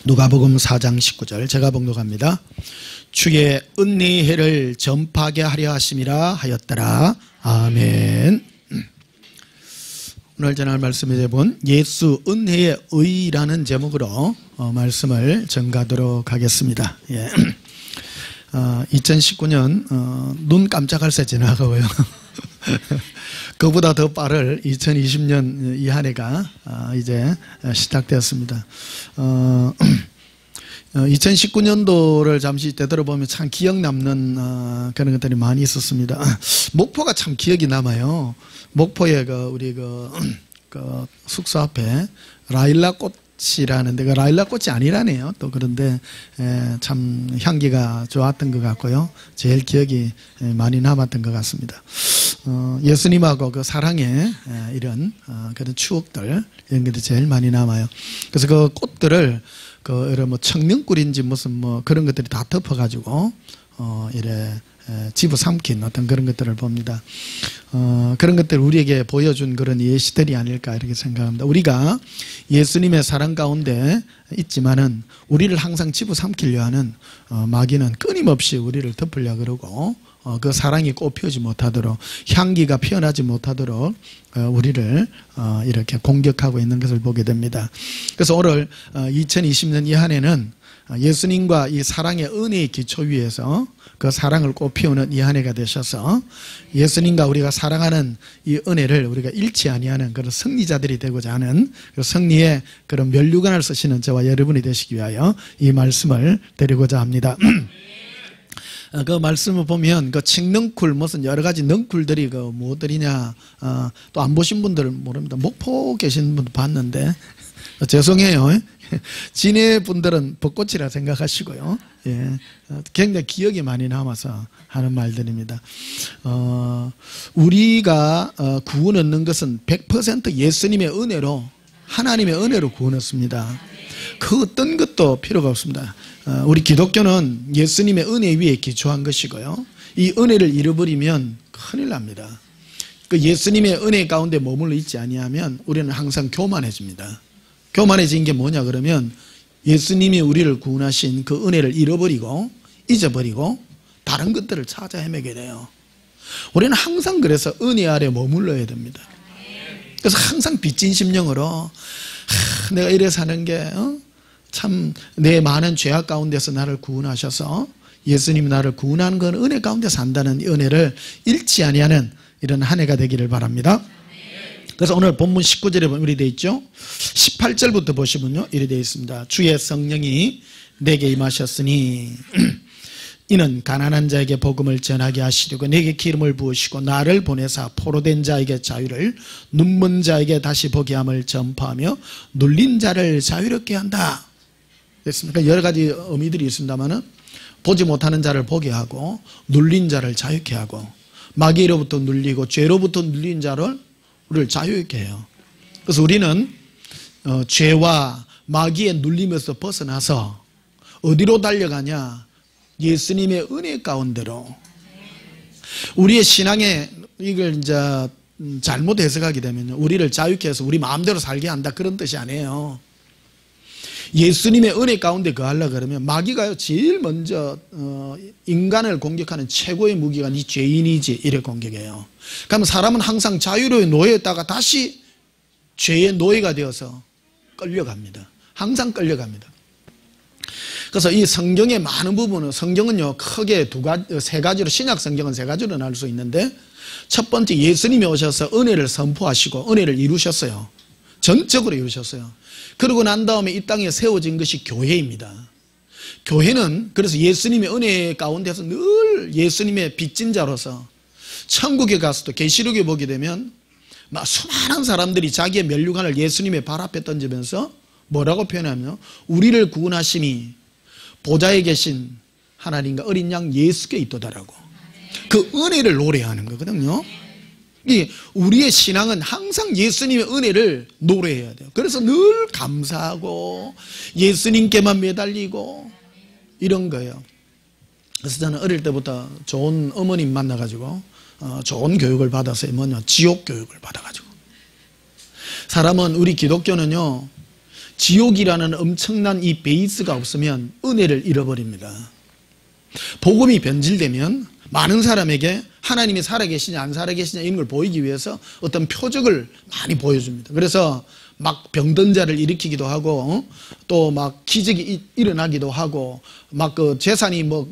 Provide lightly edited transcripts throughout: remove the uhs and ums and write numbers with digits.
누가복음 4장 19절 제가 봉독합니다. 주의 은혜의 해를 전파하게 하려 하심이라 하였더라. 아멘. 오늘 전할 말씀의 제목은 예수 은혜의 의라는 제목으로 말씀을 전가하도록 하겠습니다. 2019년 눈 깜짝할 새 지나가고요. 그보다 더 빠를 2020년 이 한 해가 이제 시작되었습니다. 2019년도를 잠시 되돌아보면 참 기억 남는 그런 것들이 많이 있었습니다. 목포가 참 기억이 남아요. 목포에 우리 숙소 앞에 라일락 꽃이라는 데가 라일락 꽃이 아니라네요. 또 그런데 참 향기가 좋았던 것 같고요. 제일 기억이 많이 남았던 것 같습니다. 예수님하고 그 사랑의 이런 그런 추억들 이런 것들이 제일 많이 남아요. 그래서 그 꽃들을 이런 청명꿀인지 무슨 그런 것들이 다 덮어가지고 이래 집어삼킨 어떤 그런 것들을 봅니다. 그런 것들을 우리에게 보여준 그런 예시들이 아닐까 이렇게 생각합니다. 우리가 예수님의 사랑 가운데 있지만은 우리를 항상 집어삼키려 하는 마귀는 끊임없이 우리를 덮으려 그러고 그 사랑이 꽃피우지 못하도록 향기가 피어나지 못하도록 우리를 이렇게 공격하고 있는 것을 보게 됩니다. 그래서 오늘 2020년 이 한 해는 예수님과 이 사랑의 은혜의 기초 위에서 그 사랑을 꽃피우는 이 한 해가 되셔서 예수님과 우리가 사랑하는 이 은혜를 우리가 잃지 아니하는 그런 승리자들이 되고자 하는 그 승리의 그런 면류관을 쓰시는 저와 여러분이 되시기 위하여 이 말씀을 드리고자 합니다. 그 말씀을 보면 그 칡넝쿨 무슨 여러 가지 넝쿨들이 뭐들이냐 또 안 보신 분들은 모릅니다. 목포 계신 분도 봤는데 죄송해요. 진해 분들은 벚꽃이라 생각하시고요. 굉장히 기억이 많이 남아서 하는 말들입니다. 우리가 구원 얻는 것은 100% 예수님의 은혜로 하나님의 은혜로 구원 얻습니다. 그 어떤 것도 필요가 없습니다. 우리 기독교는 예수님의 은혜 위에 기초한 것이고요. 이 은혜를 잃어버리면 큰일 납니다. 그 예수님의 은혜 가운데 머물러 있지 아니하면 우리는 항상 교만해집니다. 교만해진 게 뭐냐 그러면 예수님이 우리를 구원하신 그 은혜를 잃어버리고 잊어버리고 다른 것들을 찾아 헤매게 돼요. 우리는 항상 그래서 은혜 아래 머물러야 됩니다. 그래서 항상 빚진 심령으로 내가 이래 사는 게 참 내 많은 죄악 가운데서 나를 구원하셔서 예수님이 나를 구원하는 건 은혜 가운데 산다는 은혜를 잃지 아니하는 이런 한 해가 되기를 바랍니다. 그래서 오늘 본문 19절에 보면 이렇게 되어 있죠. 18절부터 보시면요 이렇게 되어 있습니다. 주의 성령이 내게 임하셨으니 이는 가난한 자에게 복음을 전하게 하시려고 내게 기름을 부으시고 나를 보내사 포로된 자에게 자유를 눈먼 자에게 다시 보게 함을 전파하며 눌린 자를 자유롭게 한다. 그러니까 여러 가지 의미들이 있습니다만은 보지 못하는 자를 보게 하고 눌린 자를 자유케 하고 마귀로부터 눌리고 죄로부터 눌린 자를 우리를 자유롭게 해요. 그래서 우리는 죄와 마귀의 눌림에서 벗어나서 어디로 달려가냐? 예수님의 은혜 가운데로. 우리의 신앙에 이걸 이제 잘못 해석하게 되면 우리를 자유케 해서 우리 마음대로 살게 한다 그런 뜻이 아니에요. 예수님의 은혜 가운데 거하려고 그러면 마귀가요 제일 먼저 인간을 공격하는 최고의 무기가 네 죄인이지 이래 공격해요. 그러면 사람은 항상 자유로의 노예였다가 다시 죄의 노예가 되어서 끌려갑니다. 항상 끌려갑니다. 그래서 이 성경의 많은 부분은 성경은요 크게 세 가지로 신약 성경은 세 가지로 나눌 수 있는데 첫 번째 예수님이 오셔서 은혜를 선포하시고 은혜를 이루셨어요. 전적으로 이루셨어요. 그러고 난 다음에 이 땅에 세워진 것이 교회입니다. 교회는 그래서 예수님의 은혜 가운데서 늘 예수님의 빚진 자로서 천국에 가서도 계시록에 보게 되면 막 수많은 사람들이 자기의 면류관을 예수님의 발 앞에 던지면서 뭐라고 표현하며 우리를 구원하심이 보좌에 계신 하나님과 어린 양 예수께 있도다라고 그 은혜를 노래하는 거거든요. 우리의 신앙은 항상 예수님의 은혜를 노래해야 돼요. 그래서 늘 감사하고 예수님께만 매달리고 이런 거예요. 그래서 저는 어릴 때부터 좋은 어머님 만나가지고 좋은 교육을 받았어요. 뭐냐 지옥 교육을 받아가지고 사람은 우리 기독교는요 지옥이라는 엄청난 이 베이스가 없으면 은혜를 잃어버립니다. 복음이 변질되면 많은 사람에게 하나님이 살아계시냐 안 살아계시냐 이런 걸 보이기 위해서 어떤 표적을 많이 보여줍니다. 그래서 막 병든 자를 일으키기도 하고 또 막 기적이 일어나기도 하고 막 그 재산이 뭐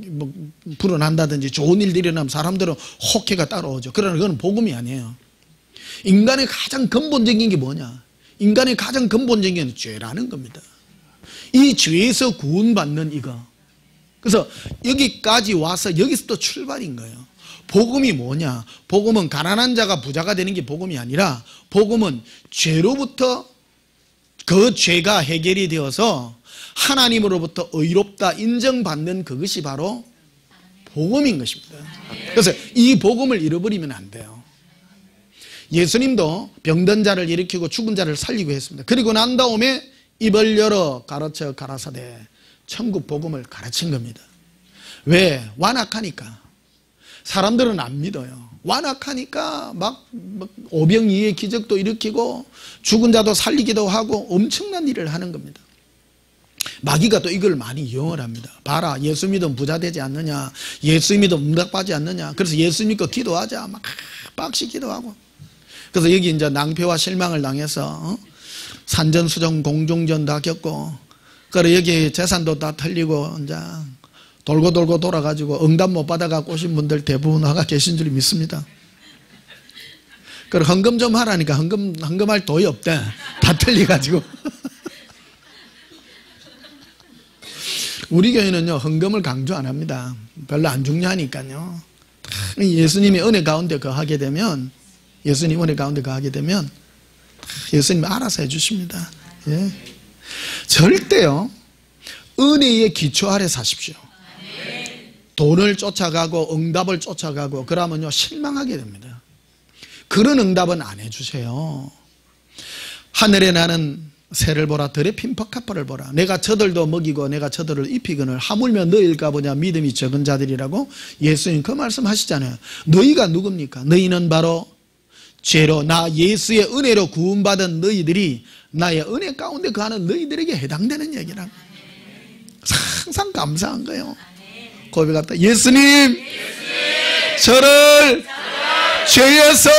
불어난다든지 좋은 일들이 일어나면 사람들은 혹해가 따라오죠. 그러나 그건 복음이 아니에요. 인간의 가장 근본적인 게 뭐냐? 인간의 가장 근본적인 게 죄라는 겁니다. 이 죄에서 구원받는 이거. 그래서 여기까지 와서 여기서 또 출발인 거예요. 복음이 뭐냐? 복음은 가난한 자가 부자가 되는 게 복음이 아니라 복음은 죄로부터 그 죄가 해결이 되어서 하나님으로부터 의롭다 인정받는 그것이 바로 복음인 것입니다. 그래서 이 복음을 잃어버리면 안 돼요. 예수님도 병든 자를 일으키고 죽은 자를 살리고 했습니다. 그리고 난 다음에 입을 열어 가르쳐 가라사대 천국 복음을 가르친 겁니다. 왜? 완악하니까. 사람들은 안 믿어요. 완악하니까 막 오병이의 기적도 일으키고 죽은 자도 살리기도 하고 엄청난 일을 하는 겁니다. 마귀가 또 이걸 많이 이용을 합니다. 봐라, 예수 믿으면 부자 되지 않느냐, 예수 믿으면 응답받지 않느냐. 그래서 예수 믿고 기도하자 막 빡시 기도하고. 그래서 여기 이제 낭패와 실망을 당해서 산전수전 공중전 다 겪고, 그래 여기 재산도 다 털리고 이제 돌고 돌아가지고 응답 못 받아갖고 오신 분들 대부분 나가 계신 줄 믿습니다. 그래 헌금 좀 하라니까 헌금할 돈이 없대. 다 털려가지고. 우리 교회는요 헌금을 강조 안 합니다. 별로 안 중요하니까요. 예수님의 은혜 가운데 거하게 되면, 예수님 은혜 가운데 거하게 되면 예수님이 알아서 해주십니다. 예. 절대요 은혜의 기초 아래 사십시오. 돈을 쫓아가고 응답을 쫓아가고 그러면요 실망하게 됩니다. 그런 응답은 안 해주세요. 하늘에 나는 새를 보라, 들의 핀퍼카퍼를 보라. 내가 저들도 먹이고 내가 저들을 입히거늘 하물며 너희일까 보냐 믿음이 적은 자들이라고 예수님 그 말씀 하시잖아요. 너희가 누굽니까? 너희는 바로 죄로 나 예수의 은혜로 구원받은 너희들이 나의 은혜 가운데 거하는 너희들에게 해당되는 얘기라고. 항상 감사한 거예요. 고백합니다. 예수님, 저를 죄에서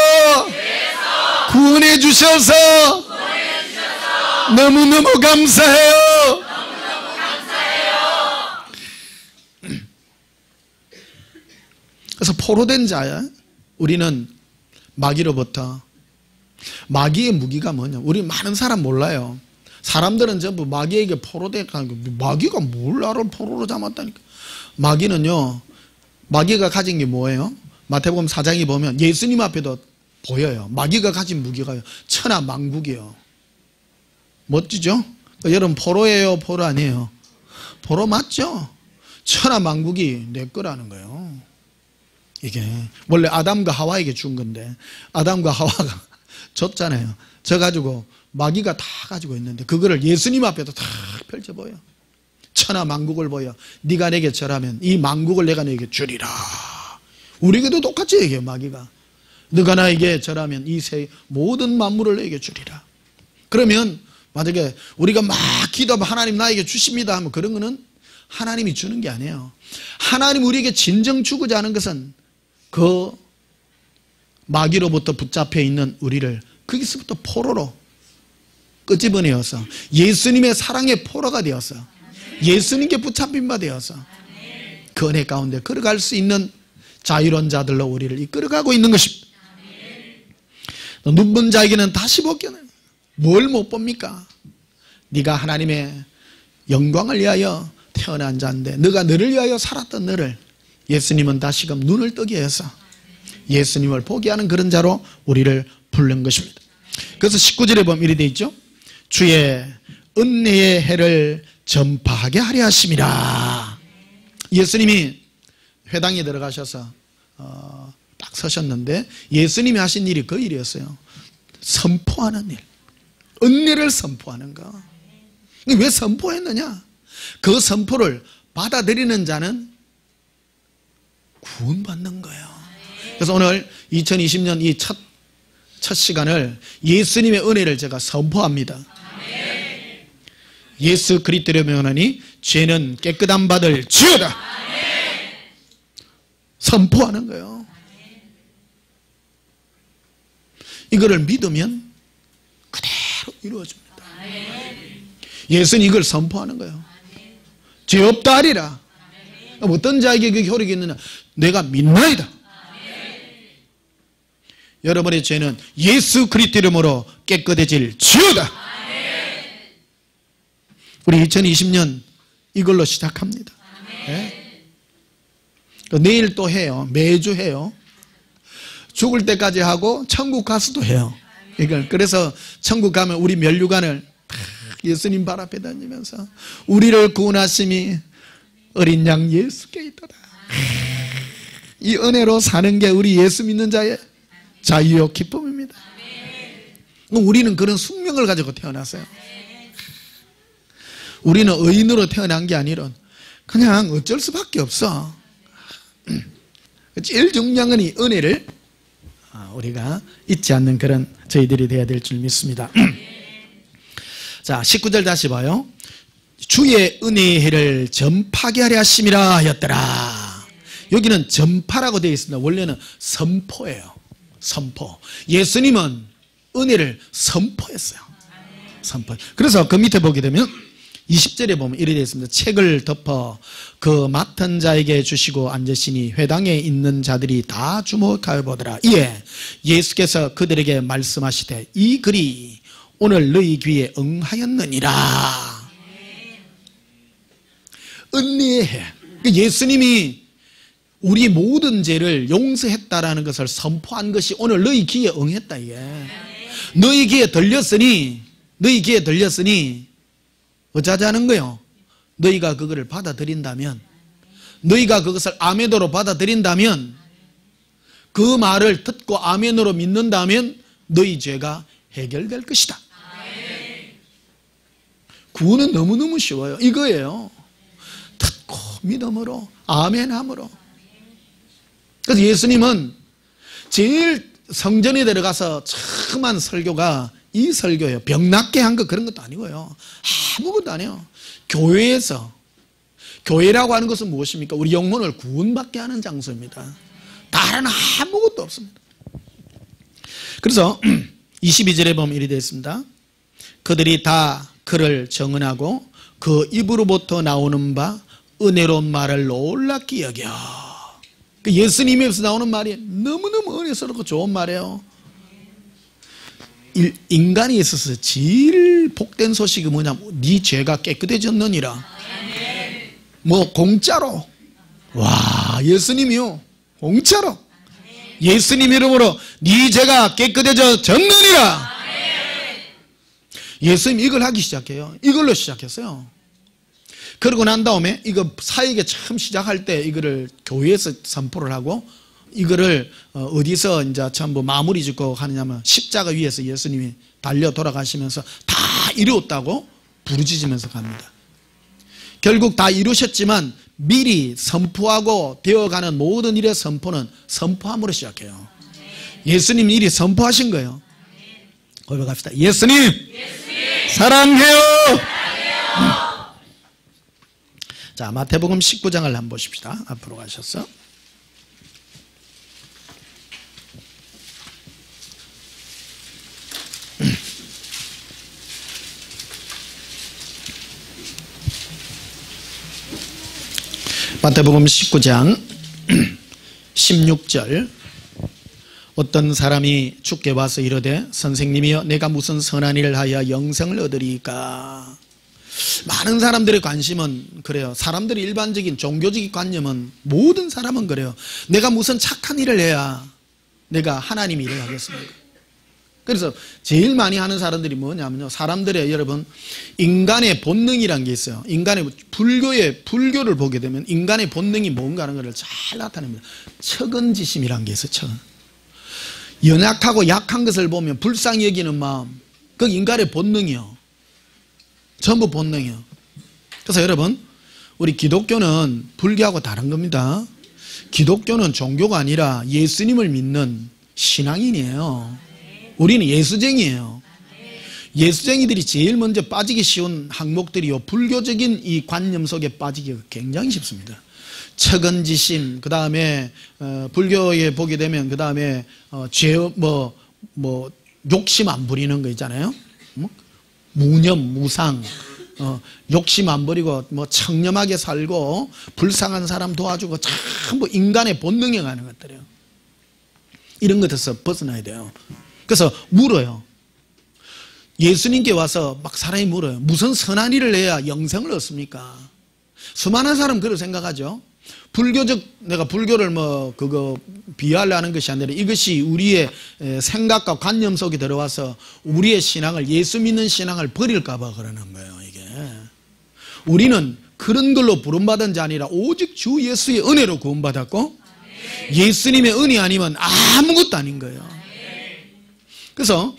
구원해 주셔서 너무너무 감사해요. 그래서 포로된 자야 우리는 마귀로부터, 마귀의 무기가 뭐냐? 우리 많은 사람 몰라요. 사람들은 전부 마귀에게 포로되니까 마귀가 뭘 나를 포로로 잡았다니까. 마귀는요, 마귀가 가진 게 뭐예요? 마태복음 4장에 보면 예수님 앞에도 보여요. 마귀가 가진 무기가요, 천하만국이에요. 멋지죠? 여러분 포로예요, 포로 아니에요? 포로 맞죠? 천하만국이 내 거라는 거예요. 이게 원래 아담과 하와에게 준 건데 아담과 하와가 줬잖아요. 저 가지고 마귀가 다 가지고 있는데 그거를 예수님 앞에도 다 펼쳐 보여. 천하만국을 보여. 네가 내게 절하면 이 만국을 내가 내게 주리라. 우리에게도 똑같이 얘기해요. 마귀가 네가 나에게 절하면 이 세 모든 만물을 내게 주리라. 그러면 만약에 우리가 막 기도하면 하나님 나에게 주십니다 하면 그런 거는 하나님이 주는 게 아니에요. 하나님 우리에게 진정 주고자 하는 것은 그 마귀로부터 붙잡혀 있는 우리를 거기서부터 포로로 끄집어내어서 예수님의 사랑의 포로가 되어서 예수님께 붙잡힌 바 되어서 그 은혜 가운데 걸어갈 수 있는 자유로운 자들로 우리를 이끌어가고 있는 것입니다. 눈먼 자에게는 다시 보기는 뭘 못 봅니까? 네가 하나님의 영광을 위하여 태어난 자인데 너가 너를 위하여 살았던 너를 예수님은 다시금 눈을 뜨게 해서 예수님을 보게 하는 그런 자로 우리를 부른 것입니다. 그래서 19절에 보면 이렇게 되어 있죠. 주의 은혜의 해를 전파하게 하려 하심이라. 예수님이 회당에 들어가셔서 딱 서셨는데 예수님이 하신 일이 그 일이었어요. 선포하는 일, 은혜를 선포하는 거. 왜 선포했느냐? 그 선포를 받아들이는 자는 구원받는 거예요. 그래서 오늘 2020년 이 첫 시간을 예수님의 은혜를 제가 선포합니다. 예수 그리스도로 명하니 죄는 깨끗함 받을 지어다. 선포하는 거예요. 이거를 믿으면 그대로 이루어집니다. 예수는 이걸 선포하는 거예요. 죄 없다 하리라. 어떤 자에게 그게 효력이 있느냐? 내가 믿나이다. 여러분의 죄는 예수 그리스도 이름으로 깨끗해질 지어다. 우리 2020년 이걸로 시작합니다. 네? 내일 또 해요. 매주 해요. 죽을 때까지 하고 천국 가서도 해요. 이걸 그래서 천국 가면 우리 면류관을 예수님 발 앞에 다니면서 우리를 구원하심이 어린 양 예수께 있더라. 이 은혜로 사는 게 우리 예수 믿는 자의 자유요 기쁨입니다. 우리는 그런 숙명을 가지고 태어났어요. 우리는 의인으로 태어난 게 아니라 그냥 어쩔 수밖에 없어. 제일 중요한 건 이 은혜를 우리가 잊지 않는 그런 저희들이 되어야 될 줄 믿습니다. 자, 19절 다시 봐요. 주의 은혜의 해를 전파하게 하려 하심이라 하였더라. 여기는 전파라고 되어 있습니다. 원래는 선포예요. 선포. 예수님은 은혜를 선포했어요. 선포. 그래서 그 밑에 보게 되면 20절에 보면 이렇게 되어 있습니다. 책을 덮어 그 맡은 자에게 주시고 앉으시니 회당에 있는 자들이 다 주목하여 보더라. 이에 예수께서 그들에게 말씀하시되 이 글이 오늘 너희 귀에 응하였느니라. 은혜의 해. 예수님이 우리 모든 죄를 용서했다라는 것을 선포한 것이 오늘 너희 귀에 응했다. 이게 너희 귀에 들렸으니 어쩌자는 거요? 너희가 그거를 받아들인다면, 너희가 그것을 아멘으로 받아들인다면, 그 말을 듣고 아멘으로 믿는다면 너희 죄가 해결될 것이다. 구원은 너무너무 쉬워요. 이거예요. 듣고 믿음으로 아멘함으로. 그래서 예수님은 제일 성전에 들어가서 처음 한 설교가 이 설교예요. 병 낫게 한 거 그런 것도 아니고요. 아무것도 아니에요. 교회에서, 교회라고 하는 것은 무엇입니까? 우리 영혼을 구원받게 하는 장소입니다. 다른 아무것도 없습니다. 그래서 22절에 보면 이렇게 되어 있습니다. 그들이 다 그를 정언하고 그 입으로부터 나오는 바 은혜로운 말을 놀랍게 여겨. 예수님에서 나오는 말이 너무너무 은혜스럽고 좋은 말이에요. 인간이 있어서 제일 복된 소식이 뭐냐면 네 죄가 깨끗해졌느니라. 뭐 공짜로. 와, 예수님이요 공짜로 예수님 이름으로 네 죄가 깨끗해졌느니라. 예수님 이걸 하기 시작해요. 이걸로 시작했어요. 그러고 난 다음에 이거 사역에 처음 시작할 때 이거를 교회에서 선포를 하고 이거를 어디서 이제 전부 마무리 짓고 하느냐면 십자가 위에서 예수님이 달려 돌아가시면서 다 이루었다고 부르짖으면서 갑니다. 결국 다 이루셨지만 미리 선포하고 되어가는 모든 일의 선포는 선포함으로 시작해요. 예수님 일이 선포하신 거예요. 고백합시다. 예수님 사랑해요. 자, 마태복음 19장을 한번 보십시다. 앞으로 가셔서. 마태복음 19장 16절. 어떤 사람이 주께 와서 이르되 선생님이여 내가 무슨 선한 일을 하여 영생을 얻으리까. 많은 사람들의 관심은 그래요. 사람들의 일반적인 종교적인 관념은 모든 사람은 그래요. 내가 무슨 착한 일을 해야 내가 하나님 일을 하겠습니까? 그래서 제일 많이 하는 사람들이 뭐냐면요, 사람들의 여러분 인간의 본능이란 게 있어요. 인간의 불교를 보게 되면 인간의 본능이 뭔가 하는 것을 잘 나타냅니다. 척은지심이란 게 있어요. 척은. 연약하고 약한 것을 보면 불쌍히 여기는 마음, 그 인간의 본능이요. 전부 본능이요. 그래서 여러분 우리 기독교는 불교하고 다른 겁니다. 기독교는 종교가 아니라 예수님을 믿는 신앙인이에요. 우리는 예수쟁이에요. 예수쟁이들이 제일 먼저 빠지기 쉬운 항목들이요, 불교적인 이 관념 속에 빠지기가 굉장히 쉽습니다. 척은지심, 그 다음에 불교에 보게 되면 그 다음에 욕심 안 부리는 거 있잖아요. 무념, 무상, 욕심 안 부리고 청렴하게 살고 불쌍한 사람 도와주고 전부 인간의 본능에 가는 것들이에요. 이런 것에서 벗어나야 돼요. 그래서 물어요. 예수님께 와서 막 사람이 물어요. 무슨 선한 일을 해야 영생을 얻습니까? 수많은 사람 그렇게 생각하죠. 내가 불교를 비하하려는 것이 아니라 이것이 우리의 생각과 관념 속에 들어와서 우리의 신앙을, 예수 믿는 신앙을 버릴까봐 그러는 거예요, 이게. 우리는 그런 걸로 부름받은 자 아니라 오직 주 예수의 은혜로 구원받았고, 예수님의 은혜 아니면 아무것도 아닌 거예요. 그래서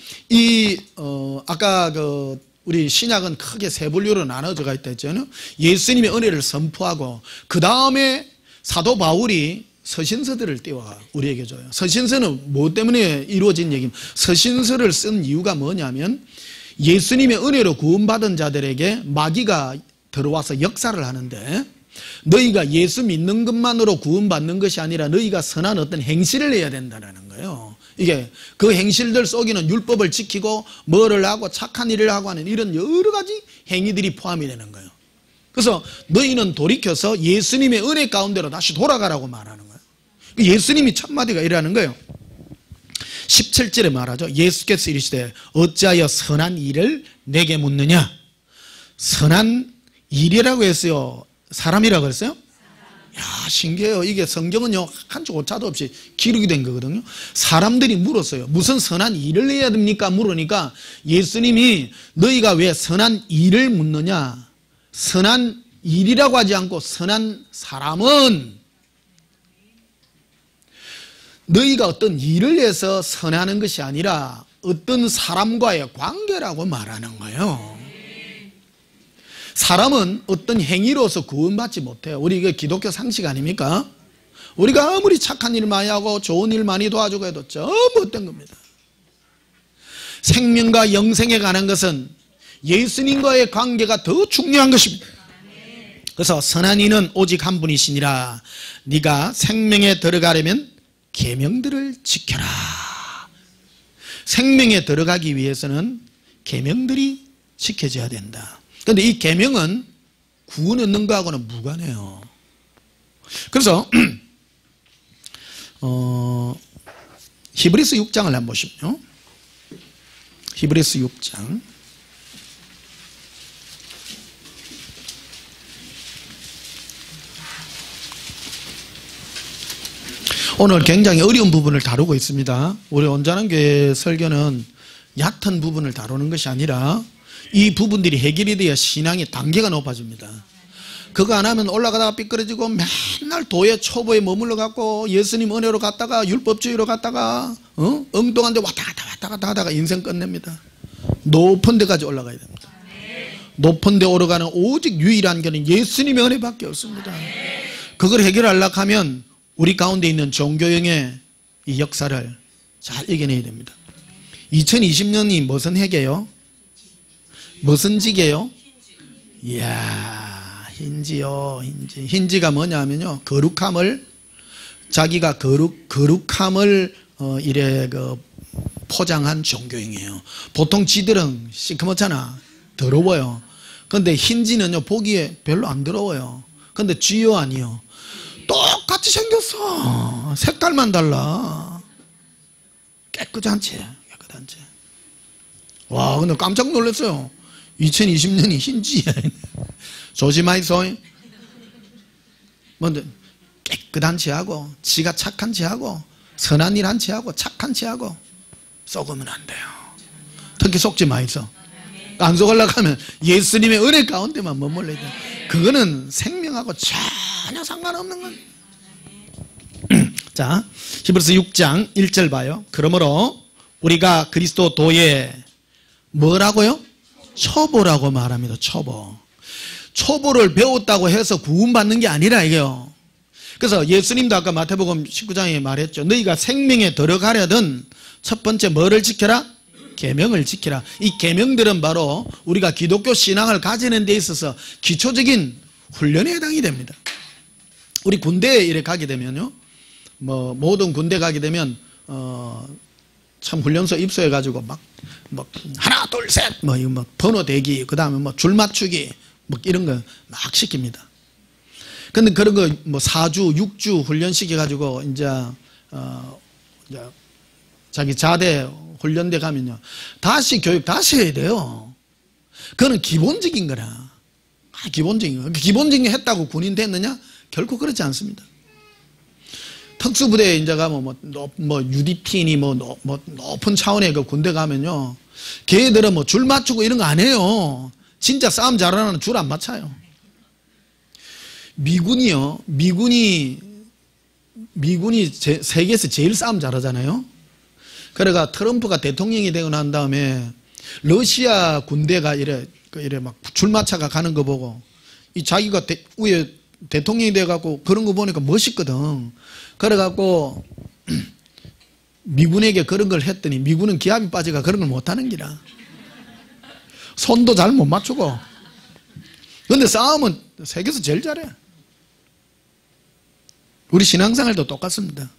아까 우리 신약은 크게 세 분류로 나눠져가 있다 했잖아요. 예수님의 은혜를 선포하고 그 다음에 사도 바울이 서신서들을 띄워 우리에게 줘요. 서신서는 뭐 때문에 이루어진 얘기입니다. 서신서를 쓴 이유가 뭐냐면 예수님의 은혜로 구원받은 자들에게 마귀가 들어와서 역사를 하는데, 너희가 예수 믿는 것만으로 구원받는 것이 아니라 너희가 선한 어떤 행실을 해야 된다는 거예요. 이게 그 행실들 속에는 율법을 지키고 뭐를 하고 착한 일을 하고 하는 이런 여러 가지 행위들이 포함이 되는 거예요. 그래서 너희는 돌이켜서 예수님의 은혜 가운데로 다시 돌아가라고 말하는 거예요. 예수님이 첫 마디가 이라는 거예요. 17절에 말하죠. 예수께서 이르시되 어찌하여 선한 일을 내게 묻느냐. 선한 일이라고 했어요, 사람이라고 했어요? 야, 신기해요. 이게 성경은요, 한 줄 오차도 없이 기록이 된 거거든요. 사람들이 물었어요. 무슨 선한 일을 해야 됩니까? 물으니까 예수님이 너희가 왜 선한 일을 묻느냐. 선한 일이라고 하지 않고 선한 사람은 너희가 어떤 일을 해서 선하는 것이 아니라 어떤 사람과의 관계라고 말하는 거예요. 사람은 어떤 행위로서 구원받지 못해요. 우리 이게 기독교 상식 아닙니까? 우리가 아무리 착한 일 많이 하고 좋은 일 많이 도와주고 해도 전부 어떤 겁니다. 생명과 영생에 관한 것은 예수님과의 관계가 더 중요한 것입니다. 그래서 선한 이는 오직 한 분이시니라. 네가 생명에 들어가려면 계명들을 지켜라. 생명에 들어가기 위해서는 계명들이 지켜져야 된다. 그런데 이 계명은 구원 얻는 거하고는 무관해요. 그래서 히브리서 6장을 한번 보시면요. 히브리서 6장. 오늘 굉장히 어려운 부분을 다루고 있습니다. 우리 온전한교회 설교는 얕은 부분을 다루는 것이 아니라 이 부분들이 해결이 돼야 신앙의 단계가 높아집니다. 그거 안 하면 올라가다가 삐끄러지고 맨날 도에 초보에 머물러 갖고 예수님 은혜로 갔다가 율법주의로 갔다가 엉뚱한 데 왔다 갔다 하다가 인생 끝냅니다. 높은 데까지 올라가야 됩니다. 높은 데 오르가는 오직 유일한 길은 예수님의 은혜밖에 없습니다. 그걸 해결하려고 하면 우리 가운데 있는 종교형의 이 역사를 잘 이겨내야 됩니다. 2020년이 무슨 해계요? 무슨 지게요? 이야, 힌지요, 힌지. 힌지가 뭐냐면요, 거룩함을, 자기가 거룩함을 포장한 종교행이에요. 보통 지들은 시커멓잖아, 더러워요. 근데 힌지는요, 보기에 별로 안 더러워요. 근데 쥐요, 아니요? 똑같이 생겼어. 색깔만 달라. 깨끗한지. 와, 근데 깜짝 놀랐어요. 2020년이 흰지야. 조심하이소. 뭔데 깨끗한 지하고 지가 착한 지하고 선한 일 한 지하고 착한 지하고 썩으면 안 돼요. 특히 속지 마이소. 안 속으려고 하면 예수님의 은혜 가운데만 머물러야 돼. 그거는 생명하고 전혀 상관없는 건. 자, 히브리서 6장 1절 봐요. 그러므로 우리가 그리스도 도에 뭐라고요? 초보라고 말합니다. 초보를 배웠다고 해서 구원받는 게 아니라 이게요. 그래서 예수님도 아까 마태복음 19장에 말했죠. 너희가 생명에 들어가려든 첫 번째 뭐를 지켜라? 계명을 지키라. 이 계명들은 바로 우리가 기독교 신앙을 가지는 데 있어서 기초적인 훈련에 해당이 됩니다. 우리 군대에 이래 가게 되면요, 뭐 모든 군대 가게 되면 참 훈련소 입소해 가지고 막 하나 둘 셋 뭐 번호 대기, 그다음에 뭐 줄 맞추기 뭐 이런 거 막 시킵니다. 근데 그런 거 뭐 4주 6주 훈련 시켜 가지고 이제 자기 자대 훈련대 가면요, 다시 교육 다시 해야 돼요. 그거는 기본적인 거라. 기본적인 거. 기본적인 게 했다고 군인 됐느냐? 결코 그렇지 않습니다. 특수부대에 이제 가면 뭐 UDT니 뭐 높은 차원의 그 군대 가면요, 걔들은 뭐 줄 맞추고 이런 거 안 해요. 진짜 싸움 잘하는 줄 안 맞춰요. 미군이요, 미군이 세계에서 제일 싸움 잘하잖아요. 그래가 트럼프가 대통령이 되고 난 다음에 러시아 군대가 이래 막 줄 맞춰가 가는 거 보고 이 자기가 위에 대통령이 돼갖고 그런 거 보니까 멋있거든. 그래갖고 미군에게 그런 걸 했더니 미군은 기합이 빠져가 그런 걸 못하는 기라. 손도 잘 못 맞추고. 근데 싸움은 세계에서 제일 잘해. 우리 신앙생활도 똑같습니다.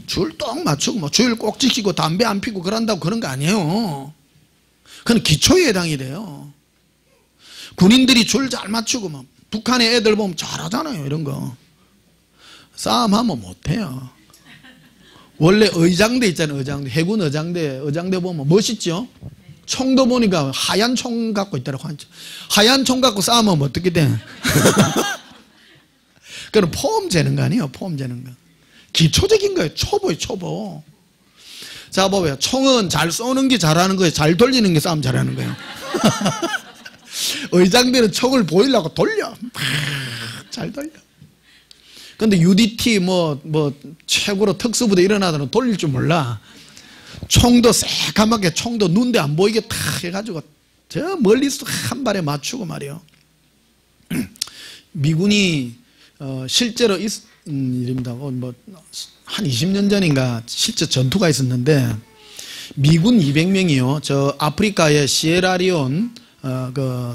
줄 똑 맞추고 뭐 줄 꼭 지키고 담배 안 피고 그런다고 그런 거 아니에요. 그건 기초에 해당이 돼요. 군인들이 줄 잘 맞추고 뭐 북한의 애들 보면 잘하잖아요. 이런 거 싸움하면 못해요. 원래 의장대 있잖아요. 의장대, 해군 의장대 보면 멋있죠. 총도 보니까 하얀 총 갖고 있더라고. 하얀 총 갖고 싸우면 어떻게 돼? 그건 폼 재는 거 아니에요. 폼 재는 거. 기초적인 거예요. 초보예요. 초보. 자, 봐봐요. 총은 잘 쏘는 게 잘하는 거예요. 잘 돌리는 게 싸움 잘하는 거예요. 의장대는 총을 보이려고 돌려. 잘 돌려. 근데 UDT 뭐 최고로 특수부대 일어나더니 돌릴 줄 몰라. 총도 새까맣게 총도 눈대 안 보이게 탁 해가지고 저 멀리서 한 발에 맞추고 말이요. 미군이 실제로 일입니다. 뭐 한 20년 전인가 실제 전투가 있었는데 미군 200명이요. 저 아프리카의 시에라리온 그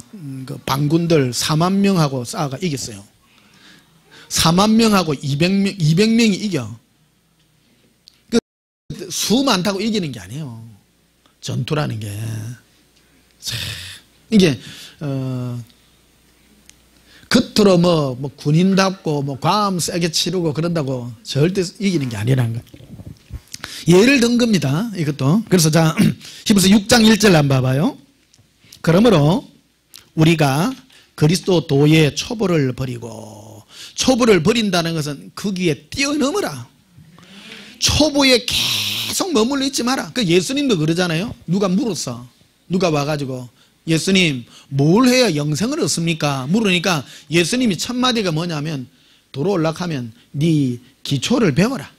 반군들 4만 명하고 싸가 이겼어요. 4만 명하고 200명이 이겨. 수 많다고 이기는 게 아니에요. 전투라는 게. 이게 겉으로 뭐 군인답고 뭐 과음 세게 치르고 그런다고 절대 이기는 게 아니라는 거. 예를 든 겁니다. 이것도. 그래서 자, 히브리서 6장 1절 한번 봐봐요. 그러므로 우리가 그리스도 도의 초보를 버리고, 초보를 버린다는 것은 거기에 뛰어넘어라. 초보에 계속 머물러 있지 마라. 그 예수님도 그러잖아요. 누가 물었어. 누가 와가지고 예수님 뭘 해야 영생을 얻습니까? 물으니까 예수님이 첫 마디가 뭐냐면 도로 올라가면 네 기초를 배워라.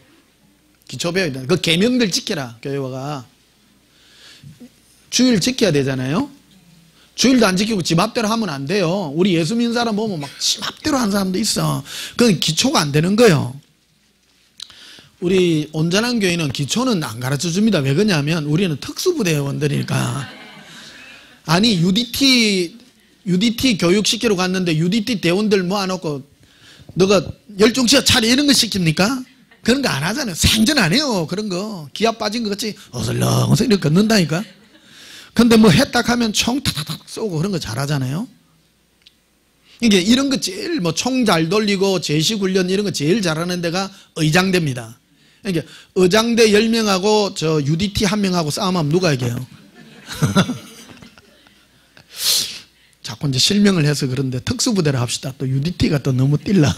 기초 배워야 돼. 그 계명들 지켜라. 교회가 주일 지켜야 되잖아요. 주일도 안 지키고 지 맘대로 하면 안 돼요. 우리 예수 믿는 사람 보면 막 지 맘대로 하는 사람도 있어. 그건 기초가 안 되는 거예요. 우리 온전한 교회는 기초는 안 가르쳐 줍니다. 왜 그러냐면 우리는 특수부대원들이니까. 아니 UDT 교육시키러 갔는데 UDT 대원들 모아놓고 너가 열중시켜 차례 이런 거 시킵니까? 그런 거 안 하잖아요. 생전 안 해요. 그런 거 기합 빠진 것 같이 어슬렁어슬렁 이렇게 걷는다니까. 근데 뭐 했다 하면 총 타타닥 쏘고 그런 거 잘하잖아요. 이게 이런 거 제일 뭐 총 잘 돌리고 제시훈련 이런 거 제일 잘하는 데가 의장대입니다. 그러니까 의장대 10명하고 저 UDT 1명하고 싸움하면 누가 이겨요? 자꾸 이제 실명을 해서 그런데 특수부대를 합시다. 또 UDT가 또 너무 뛸라.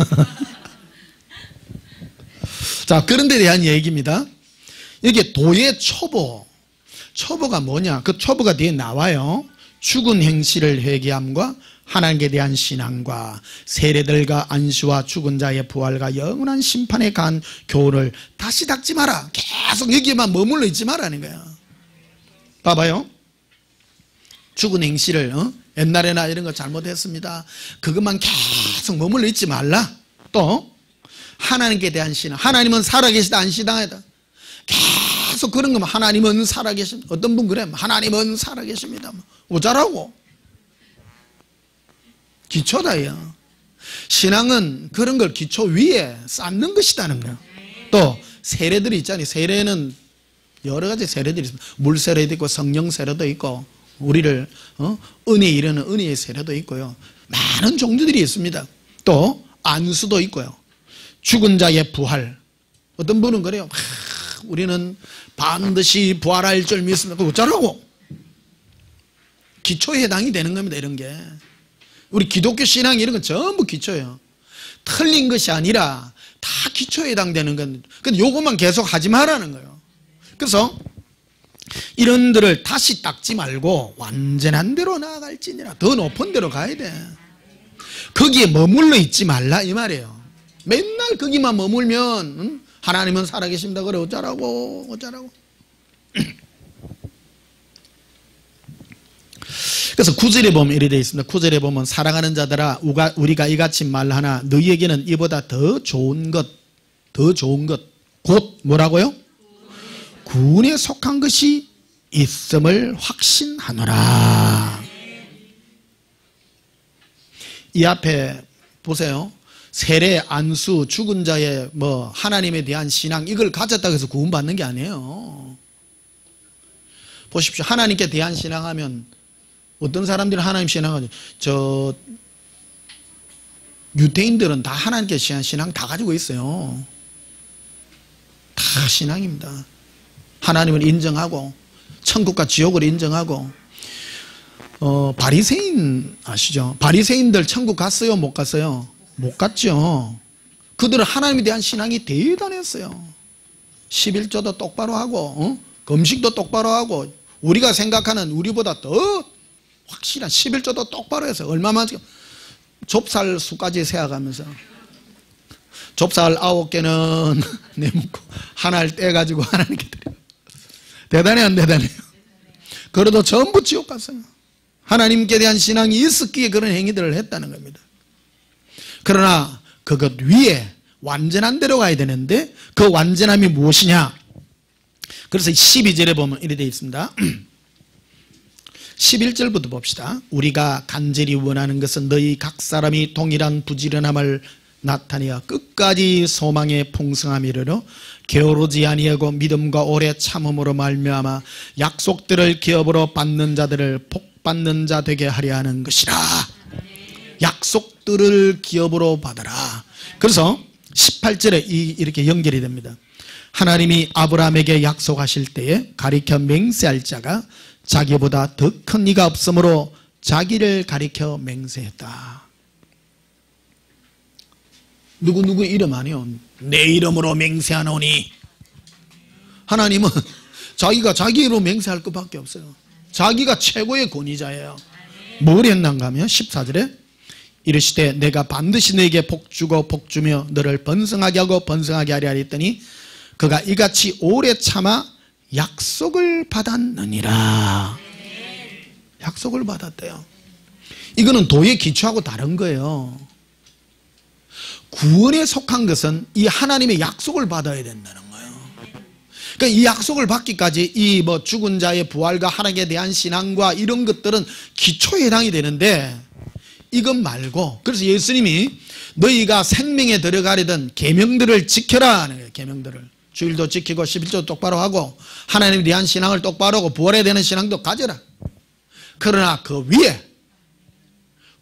자, 그런 데 대한 얘기입니다. 이게 도의 초보. 초보가 뭐냐? 그 초보가 뒤에 나와요. 죽은 행실을 회개함과 하나님께 대한 신앙과 세례들과 안수와 죽은 자의 부활과 영원한 심판에 간 교훈을 다시 닦지 마라. 계속 여기에만 머물러 있지 마라는 거야. 봐봐요. 죽은 행실을 옛날에나 이런 거 잘못했습니다. 그것만 계속 머물러 있지 말라. 또 하나님께 대한 신앙. 하나님은 살아계시다 안시당하다. 계속 그런 거면 하나님은 살아계십니다. 어떤 분 그래, 하나님은 살아계십니다. 어쩌라고? 기초다. 야. 신앙은 그런 걸 기초 위에 쌓는 것이다는 거야. 또 세례들이 있잖아요. 세례는 여러 가지 세례들이 있습니다. 물 세례도 있고 성령 세례도 있고 우리를 은혜에 이르는 은혜의 세례도 있고요. 많은 종류들이 있습니다. 또 안수도 있고요. 죽은 자의 부활. 어떤 분은 그래요. 우리는 반드시 부활할 줄 믿습니다. 어쩌라고? 기초에 해당이 되는 겁니다. 이런 게. 우리 기독교 신앙 이런 건 전부 기초예요. 틀린 것이 아니라 다 기초에 해당되는 건. 근데 요것만 계속 하지 말라는 거예요. 그래서 이런들을 다시 닦지 말고 완전한 대로 나아갈지니라. 더 높은 데로 가야 돼. 거기에 머물러 있지 말라 이 말이에요. 맨날 거기만 머물면 하나님은 살아계십니다. 그래 어쩌라고 어쩌라고. 그래서 9절에 보면 이렇게 되어 있습니다. 9절에 보면 사랑하는 자들아 우리가 이같이 말하나 너희에게는 이보다 더 좋은 것 곧 뭐라고요? 구원에 속한 것이 있음을 확신하노라. 이 앞에 보세요. 세례, 안수, 죽은 자의 하나님에 대한 신앙 이걸 가졌다고 해서 구원받는 게 아니에요. 보십시오. 하나님께 대한 신앙하면 어떤 사람들이 하나님 신앙하죠. 유대인들은 다 하나님께 대한 신앙 다 가지고 있어요. 다 신앙입니다. 하나님을 인정하고 천국과 지옥을 인정하고 바리새인 아시죠? 바리새인들 천국 갔어요? 못 갔어요? 못 갔죠. 그들은 하나님에 대한 신앙이 대단했어요. 11조도 똑바로 하고 금식도 똑바로 하고 우리가 생각하는 우리보다 더 확실한 11조도 똑바로 해서 얼마만 좁쌀 수까지 세어가면서 좁쌀 9개는 내묻고 하나를 떼가지고 하나님께 드려요. 대단해요 안 대단해요? 그래도 전부 지옥 갔어요. 하나님께 대한 신앙이 있었기에 그런 행위들을 했다는 겁니다. 그러나 그것 위에 완전한 데로 가야 되는데 그 완전함이 무엇이냐? 그래서 12절에 보면 이렇게 되어 있습니다. 11절부터 봅시다. 우리가 간절히 원하는 것은 너희 각 사람이 동일한 부지런함을 나타내어 끝까지 소망의 풍성함 이르러 게으르지 아니하고 믿음과 오래 참음으로 말미암아 약속들을 기업으로 받는 자들을 복 받는 자 되게 하려 하는 것이라. 약속들을 기업으로 받아라. 그래서 18절에 이렇게 연결이 됩니다. 하나님이 아브라함에게 약속하실 때에 가리켜 맹세할 자가 자기보다 더 큰 이가 없으므로 자기를 가리켜 맹세했다. 누구 이름 아니요. 내 이름으로 맹세하노니. 하나님은 자기가 자기 이름으로 맹세할 것밖에 없어요. 자기가 최고의 권위자예요. 뭘 했는가 하면 14절에 이르시되 내가 반드시 너에게 복주고 복주며 너를 번성하게 하고 번성하게 하려 했더니 그가 이같이 오래 참아 약속을 받았느니라. 약속을 받았대요. 이거는 도의 기초하고 다른 거예요. 구원에 속한 것은 이 하나님의 약속을 받아야 된다는 거예요. 그러니까 이 약속을 받기까지 이 죽은 자의 부활과 하나님에 대한 신앙과 이런 것들은 기초에 해당이 되는데 이것 말고 그래서 예수님이 너희가 생명에 들어가려던 계명들을 지켜라 하는 거예요. 계명들을 주일도 지키고 11조도 똑바로 하고 하나님에 대한 신앙을 똑바로 하고 부활에 대한 신앙도 가져라. 그러나 그 위에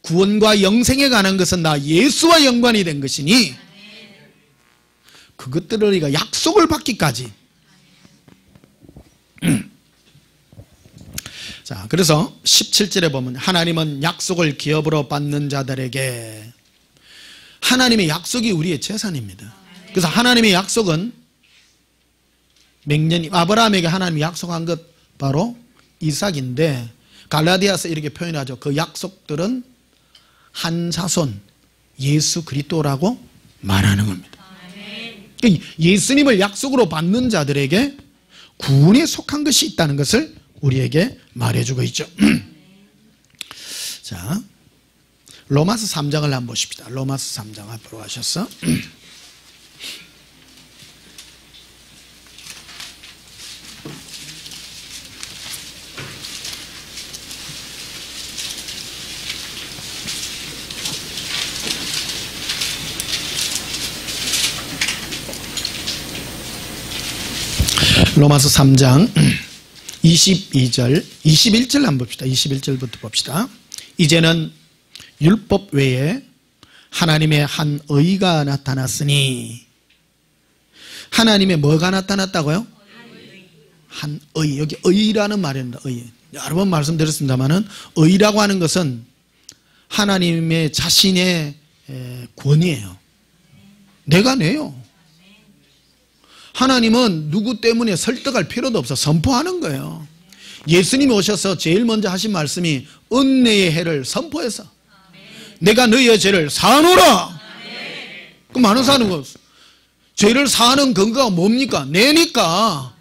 구원과 영생에 관한 것은 나 예수와 연관이 된 것이니 그것들을 우리가 약속을 받기까지. 자, 그래서 17절에 보면 하나님은 약속을 기업으로 받는 자들에게 하나님의 약속이 우리의 재산입니다. 그래서 하나님의 약속은 맹년이 아브라함에게 하나님이 약속한 것 바로 이삭인데 갈라디아서 이렇게 표현하죠. 그 약속들은 한 자손 예수 그리스도라고 말하는 겁니다. 예수님을 약속으로 받는 자들에게 구원에 속한 것이 있다는 것을 우리에게 말해주고 있죠. 자, 로마서 3장을 한번 보십시다. 로마서 3장 앞으로 가셔서 로마서 3장 22절 21절 한번 봅시다. 21절부터 봅시다. 이제는 율법 외에 하나님의 한 의가 나타났으니, 하나님의 뭐가 나타났다고요? 한 의. 여기 의라는 말입니다. 의. 여러 번 말씀드렸습니다만은 의라고 하는 것은 하나님의 자신의 권위예요. 내가 내요. 하나님은 누구 때문에 설득할 필요도 없어. 선포하는 거예요. 예수님이 오셔서 제일 먼저 하신 말씀이 은혜의 해를 선포해서 내가 너희의 죄를 사하노라. 그럼 많은 사람은 죄를 사하는 근거가 뭡니까? 내니까.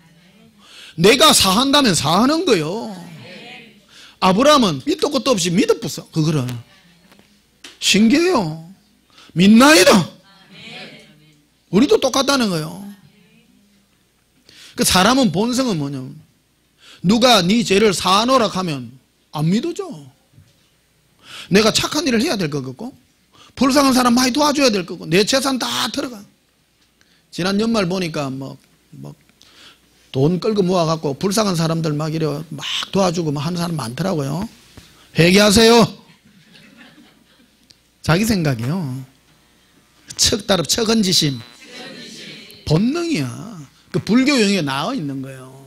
내가 사한다면 사하는 거예요. 아브라함은 밑도 끝도 없이 믿었어. 그거를. 신기해요. 믿나이다. 우리도 똑같다는 거예요. 그 사람은 본성은 뭐냐면 누가 네 죄를 사하노라 하면 안 믿어져. 내가 착한 일을 해야 될 것 같고 불쌍한 사람 많이 도와줘야 될 거고 내 재산 다 들어가. 지난 연말 보니까 돈 끌고 모아갖고 불쌍한 사람들 막 도와주고 하는 사람 많더라고요. 회개하세요. 자기 생각이요. 척언지심. 본능이야. 그 불교 영역에 나와 있는 거예요.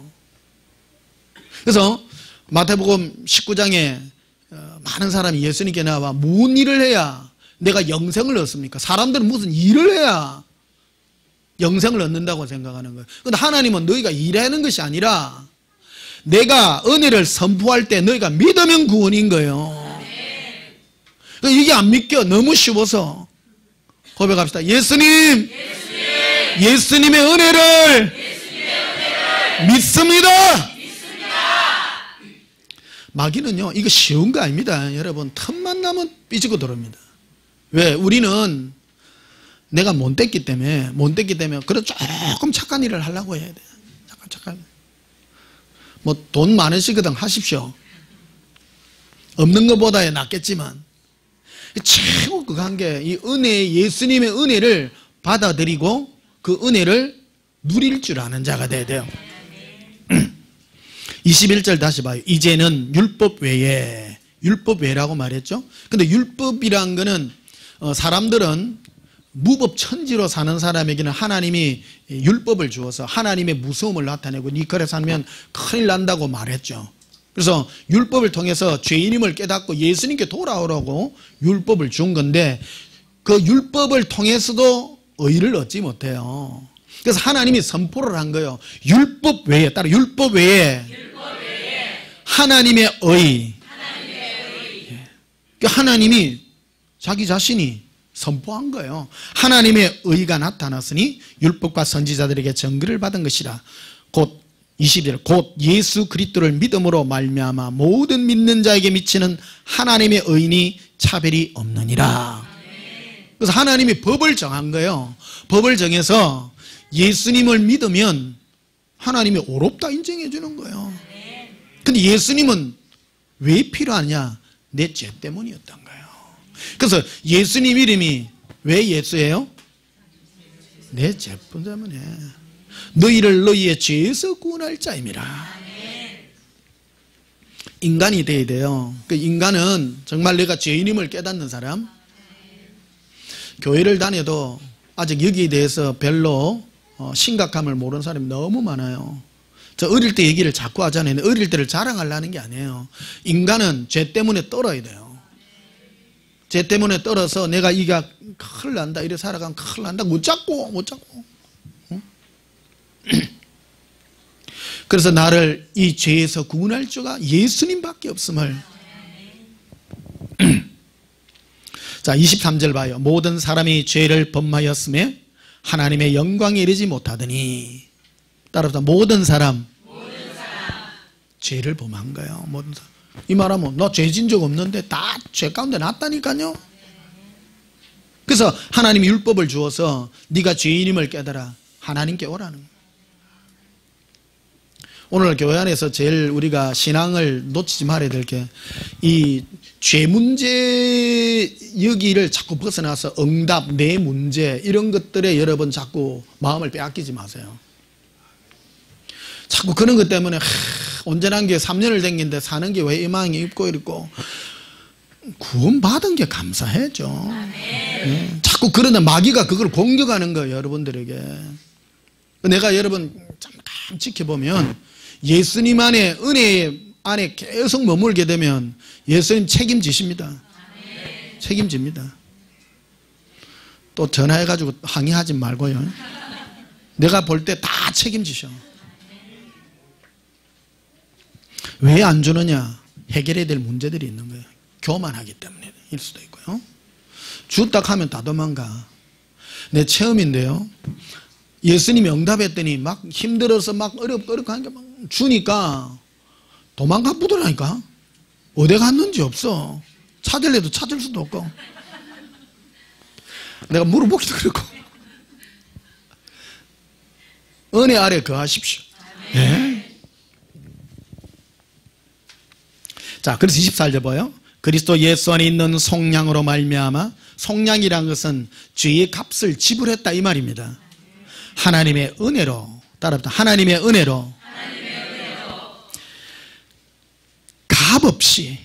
그래서 마태복음 19장에 많은 사람이 예수님께 나와 무슨 일을 해야 내가 영생을 얻습니까? 사람들은 무슨 일을 해야 영생을 얻는다고 생각하는 거예요. 그런데 하나님은 너희가 일하는 것이 아니라 내가 은혜를 선포할 때 너희가 믿으면 구원인 거예요. 이게 안 믿겨. 너무 쉬워서. 고백합시다. 예수님의 은혜를 믿습니다. 마귀는요, 이거 쉬운 거 아닙니다. 여러분, 틈만 나면 삐지고 들어옵니다. 왜? 우리는 내가 못됐기 때문에, 그래 조금 착한 일을 하려고 해야 돼. 착한. 돈 많으시거든 하십시오. 없는 것보다 낫겠지만, 최고 그거 한 게, 이 은혜, 예수님의 은혜를 받아들이고, 그 은혜를 누릴 줄 아는 자가 돼야 돼요. 21절 다시 봐요. 이제는 율법 외라고 말했죠. 근데 율법이란 거는 사람들은 무법천지로 사는 사람에게는 하나님이 율법을 주어서 하나님의 무서움을 나타내고 니 그래 살면 큰일 난다고 말했죠. 그래서 율법을 통해서 죄인임을 깨닫고 예수님께 돌아오라고 율법을 준 건데 그 율법을 통해서도 의를 얻지 못해요. 그래서 하나님이 선포를 한 거예요. 율법 외에, 따라 율법 외에 하나님의 의. 하나님이 자기 자신이 선포한 거예요. 하나님의 의가 나타났으니 율법과 선지자들에게 증거를 받은 것이라. 곧 21절 곧 예수 그리스도를 믿음으로 말미암아 모든 믿는 자에게 미치는 하나님의 의인이 차별이 없느니라. 그래서 하나님이 법을 정한 거예요. 법을 정해서 예수님을 믿으면 하나님이 옳다 인정해 주는 거예요. 근데 예수님은 왜 필요하냐? 내 죄 때문이었던 거예요. 그래서 예수님 이름이 왜 예수예요? 내 죄 때문에. 너희를 너희의 죄에서 구원할 자임이라. 인간이 돼야 돼요. 그 인간은 정말 내가 죄인임을 깨닫는 사람. 교회를 다녀도 아직 여기에 대해서 별로 심각함을 모르는 사람이 너무 많아요. 저 어릴 때 얘기를 자꾸 하잖아요. 어릴 때를 자랑하려는 게 아니에요. 인간은 죄 때문에 떨어야 돼요. 죄 때문에 떨어서 내가 이게 큰일 난다 이래 살아가면 큰일 난다 못 잡고 응? 그래서 나를 이 죄에서 구원할 자가 예수님밖에 없음을. 자 23절 봐요. 모든 사람이 죄를 범하였음에 하나님의 영광에 이르지 못하더니. 따라서 모든 사람 죄를 범한 거예요. 모든 사람. 이 말하면 너 죄 진 적 없는데 다 죄 가운데 났다니까요. 그래서 하나님이 율법을 주어서 네가 죄인임을 깨달아 하나님께 오라는 거예요. 오늘 교회 안에서 제일 우리가 신앙을 놓치지 말아야 될 게 이 죄 문제 여기를 자꾸 벗어나서 응답, 내 문제 이런 것들에 여러분 자꾸 마음을 빼앗기지 마세요. 자꾸 그런 것 때문에 온전한 게 3년을 댕긴데 사는 게 왜 이망이 있고 이랬고. 구원받은 게 감사해죠. 자꾸 그러나 마귀가 그걸 공격하는 거예요, 여러분들에게. 내가 여러분 잠깐 지켜보면 예수님 안에 은혜 안에 계속 머물게 되면 예수님 책임지십니다. 책임집니다. 또 전화해가지고 항의하지 말고요. 내가 볼 때 다 책임지셔. 왜 안 주느냐? 해결해야 될 문제들이 있는 거예요. 교만하기 때문일 수도 있고요. 줬다 하면 다 도망가. 내 체험인데요. 예수님이 응답했더니 막 힘들어서 막 어렵고 하니까 막 주니까 도망가 보더라니까. 어디 갔는지 없어. 찾으려도 찾을 수도 없고. 내가 물어보기도 그렇고. 은혜 아래 거하십시오. 네. 자, 그래서 24절 봐요. 그리스도 예수 안에 있는 속량으로 말미암아, 속량이란 것은 죄의 값을 지불했다 이 말입니다. 하나님의 은혜로, 따라합니다. 하나님의 은혜로 값없이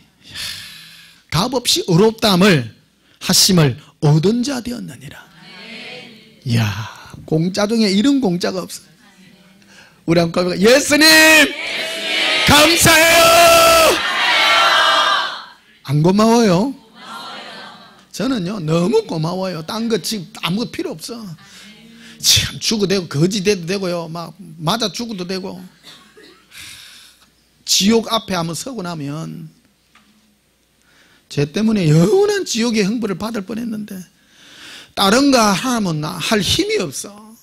의롭다함을 하심을 얻은 자 되었느니라. 이야, 공짜 중에 이런 공짜가 없어. 우리 한번 예수님 감사해요. 안 고마워요? 저는요 너무 고마워요. 딴 거 지금 아무것도 필요 없어. 참 죽어도 되고 거지돼도 되고요, 막 맞아 죽어도 되고. 지옥 앞에 한번 서고 나면 쟤 때문에 영원한 지옥의 형벌을 받을 뻔했는데 다른 거 하면 할 힘이 없어.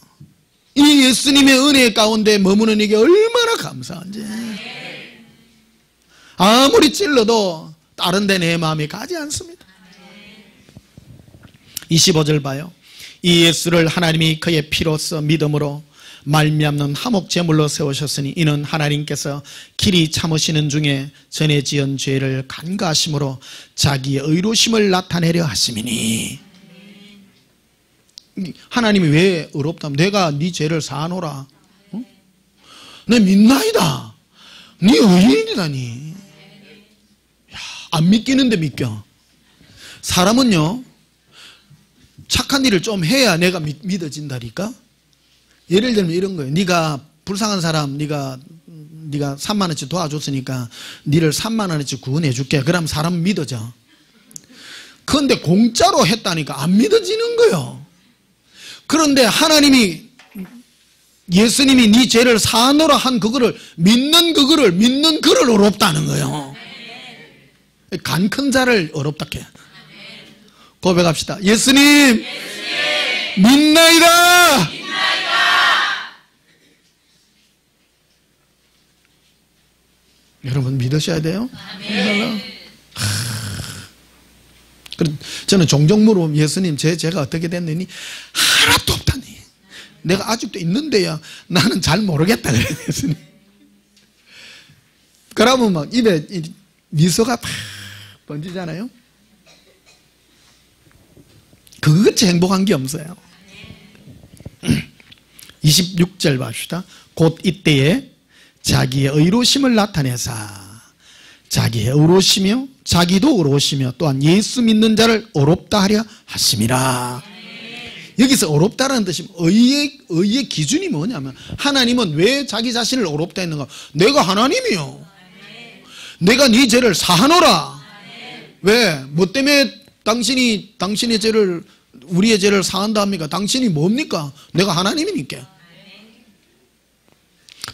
이 예수님의 은혜 가운데 머무는 이게 얼마나 감사한지. 아무리 찔러도 다른 데 내 마음이 가지 않습니다. 25절 봐요. 이 예수를 하나님이 그의 피로써 믿음으로 말미암는 화목 제물로 세우셨으니 이는 하나님께서 길이 참으시는 중에 전에 지은 죄를 간과하심으로 자기의 의로심을 나타내려 하심이니. 하나님이 왜 의롭다면 내가 네 죄를 사하노라. 내 믿나이다. 네 의인이다니. 안 믿기는데 믿겨. 사람은요 착한 일을 좀 해야 내가 믿어진다니까. 예를 들면 이런 거예요. 네가 불쌍한 사람 네가 3만 원치 도와줬으니까 니를 3만 원치 구원해 줄게. 그럼 사람은 믿어져. 그런데 공짜로 했다니까 안 믿어지는 거예요. 그런데 하나님이 예수님이 네 죄를 사하노라 한 그거를 믿는 그를 어렵다는 거예요. 간 큰 자를 어렵다 해. 고백합시다. 예수님 믿나이다. 여러분 믿으셔야 돼요. 저는 종종 물어보면 예수님 제가 어떻게 됐느니 하나도 없다니. 내가 아직도 있는데야 나는 잘 모르겠다 그래요. 예수님. 그러면 막 입에 미소가 팍 번지잖아요. 그것이 행복한 게 없어요. 26절 봅시다. 곧 이때에 자기의 의로심을 나타내사 자기의 의로시며 자기도 의로시며 또한 예수 믿는 자를 의롭다 하려 하심이라. 여기서 의롭다라는 뜻이 의의 기준이 뭐냐면 하나님은 왜 자기 자신을 의롭다 했는가? 내가 하나님이요. 내가 네 죄를 사하노라. 왜? 뭐 때문에 당신의 죄를 우리의 죄를 사한다 합니까? 당신이 뭡니까? 내가 하나님이니까.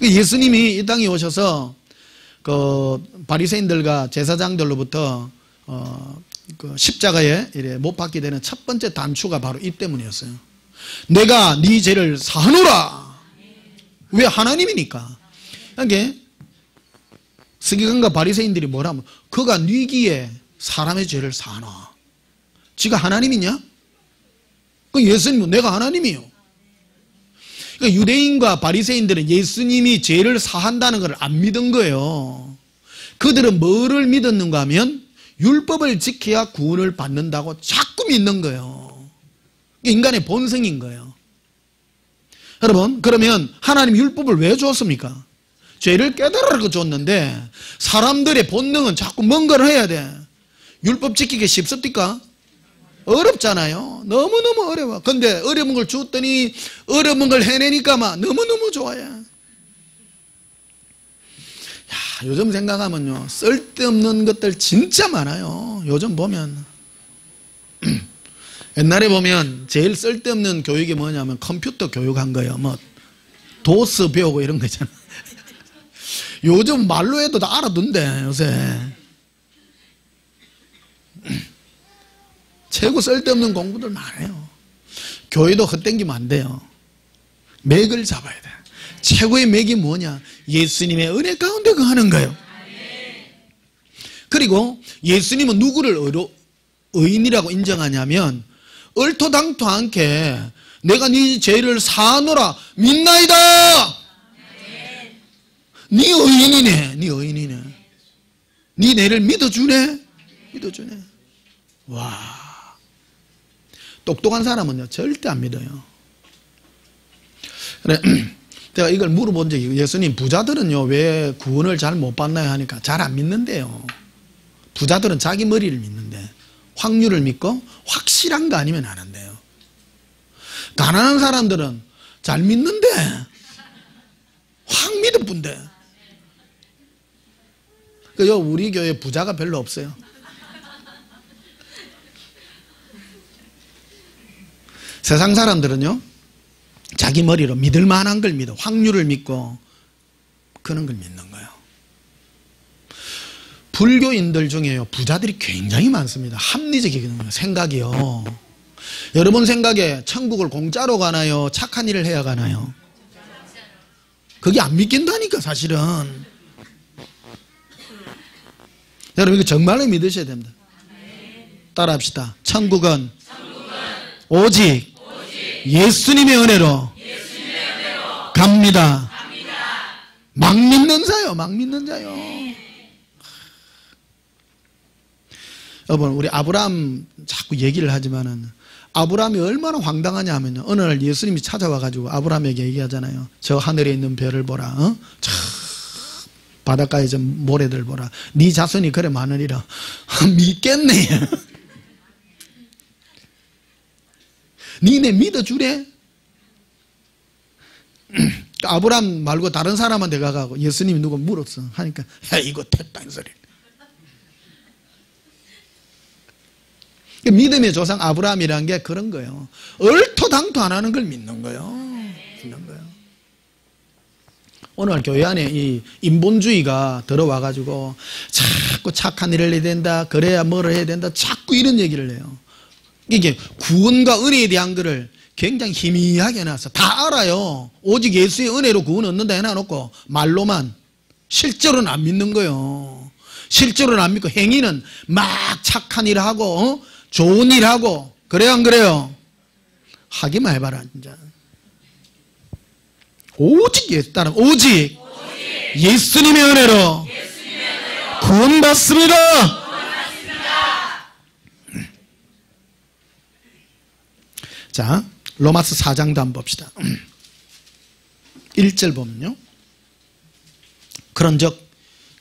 예수님이 이 땅에 오셔서 그 바리새인들과 제사장들로부터 그 십자가에 이래 못 박게 되는 첫 번째 단추가 바로 이 때문이었어요. 내가 네 죄를 사하노라. 왜? 하나님이니까. 그러니까 서기관과 바리새인들이 뭐라면 그가 네기에 사람의 죄를 사하나. 지가 하나님이냐? 그 예수님은 내가 하나님이요. 그러니까 유대인과 바리새인들은 예수님이 죄를 사한다는 걸 안 믿은 거예요. 그들은 뭐를 믿었는가 하면 율법을 지켜야 구원을 받는다고 자꾸 믿는 거예요. 인간의 본성인 거예요. 여러분, 그러면 하나님 율법을 왜 줬습니까? 죄를 깨달으라고 줬는데 사람들의 본능은 자꾸 뭔가를 해야 돼. 율법 지키기 쉽습니까? 어렵잖아요. 너무너무 어려워. 근데 어려운 걸 줬더니 어려운 걸 해내니까 막 너무너무 좋아요. 야, 요즘 생각하면요, 쓸데없는 것들 진짜 많아요. 요즘 보면 옛날에 보면 제일 쓸데없는 교육이 뭐냐면 컴퓨터 교육한 거예요. 뭐 도스 배우고 이런 거 있잖아. 요즘 말로 해도 다 알아둔대. 요새 최고 쓸데없는 공부들 많아요. 교회도 헛땡기면 안 돼요. 맥을 잡아야 돼. 최고의 맥이 뭐냐? 예수님의 은혜 가운데 거하는 거예요. 그리고 예수님은 누구를 의인이라고 인정하냐면 얼토당토 않게 내가 네 죄를 사하노라 믿나이다. 네 의인이네. 네 의인이네. 네 내를 믿어주네. 믿어주네. 와, 똑똑한 사람은요 절대 안 믿어요. 그래, 제가 이걸 물어본 적이, 예수님 부자들은요 왜 구원을 잘 못 받나요 하니까 잘 안 믿는데요. 부자들은 자기 머리를 믿는데 확률을 믿고 확실한 거 아니면 안 한대요. 가난한 사람들은 잘 믿는데 확 믿을 뿐데. 그요 우리 교회 부자가 별로 없어요. 세상 사람들은요 자기 머리로 믿을 만한 걸 믿어. 확률을 믿고 그런 걸 믿는 거예요. 불교인들 중에요 부자들이 굉장히 많습니다. 합리적인 생각이요. 여러분 생각에 천국을 공짜로 가나요? 착한 일을 해야 가나요? 그게 안 믿긴다니까 사실은. 여러분 이거 정말로 믿으셔야 됩니다. 따라합시다. 천국은 오직 예수님의 은혜로 갑니다. 막 믿는 자요. 막 믿는 자요. 여러분 우리 아브라함 자꾸 얘기를 하지만은 아브라함이 얼마나 황당하냐 하면요, 어느 날 예수님이 찾아와가지고 아브라함에게 얘기하잖아요. 저 하늘에 있는 별을 보라. 저 바닷가에 저 모래들 보라. 네 자손이 그래 많으리라. 믿겠네. 니네 믿어주래? 아브라함 말고 다른 사람한테 가가고 예수님이 누가 물었어. 하니까 야 이거 됐다 이 소리. 믿음의 조상 아브라함이라는 게 그런 거예요. 얼토당토 안 하는 걸 믿는 거예요. 믿는 거예요. 오늘 교회 안에 이 인본주의가 들어와가지고 자꾸 착한 일을 해야 된다. 그래야 뭐를 해야 된다. 자꾸 이런 얘기를 해요. 이게 구원과 은혜에 대한 거를 굉장히 희미하게 해놨어. 다 알아요. 오직 예수의 은혜로 구원 얻는다 해놔놓고 말로만, 실제로는 안 믿는 거예요. 실제로는 안 믿고 행위는 막 착한 일 하고 좋은 일 하고. 그래요 안 그래요? 하기만 해봐라 진짜. 오직 예수 따라 오직 예수님의 은혜로 구원받습니다. 자, 로마서 4장도 한번 봅시다. 1절 보면요, 그런즉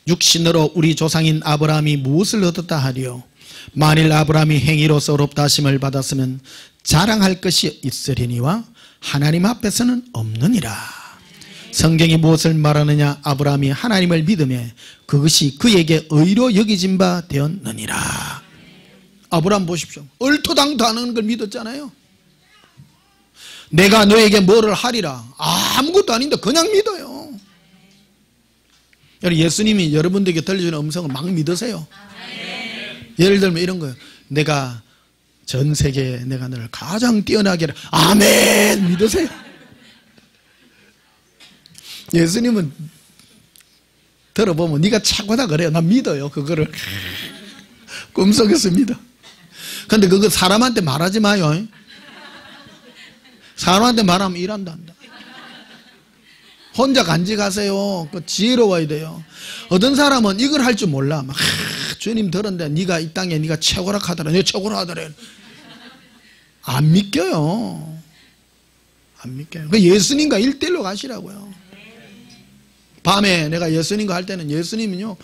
육신으로 우리 조상인 아브라함이 무엇을 얻었다 하리요? 만일 아브라함이 행위로서 의롭다 하심을 받았으면 자랑할 것이 있으리니와 하나님 앞에서는 없느니라. 성경이 무엇을 말하느냐? 아브라함이 하나님을 믿음에 그것이 그에게 의로 여겨진 바 되었느니라. 아브라함 보십시오. 얼토당토 하는 걸 믿었잖아요. 내가 너에게 뭐를 하리라. 아무것도 아닌데 그냥 믿어요. 예수님이 여러분들에게 들려주는 음성을 막 믿으세요. 예를 들면 이런 거예요. 내가 전 세계에 내가 너를 가장 뛰어나게 하라. 아멘 믿으세요. 예수님은 들어보면 네가 최고다 그래요. 난 믿어요. 그거를 꿈속에서 믿어. 근데 그거 사람한테 말하지 마요. 사람한테 말하면 일한다. 혼자 간직하세요. 지혜로워야 돼요. 어떤 사람은 이걸 할 줄 몰라. 막, 주님 들었는데 네가 이 땅에 네가 최고라 하더라. 내가 최고라 하더라. 안 믿겨요. 안 믿겨요. 예수님과 1대1로 가시라고요. 밤에 내가 예수님과 할 때는 예수님은요,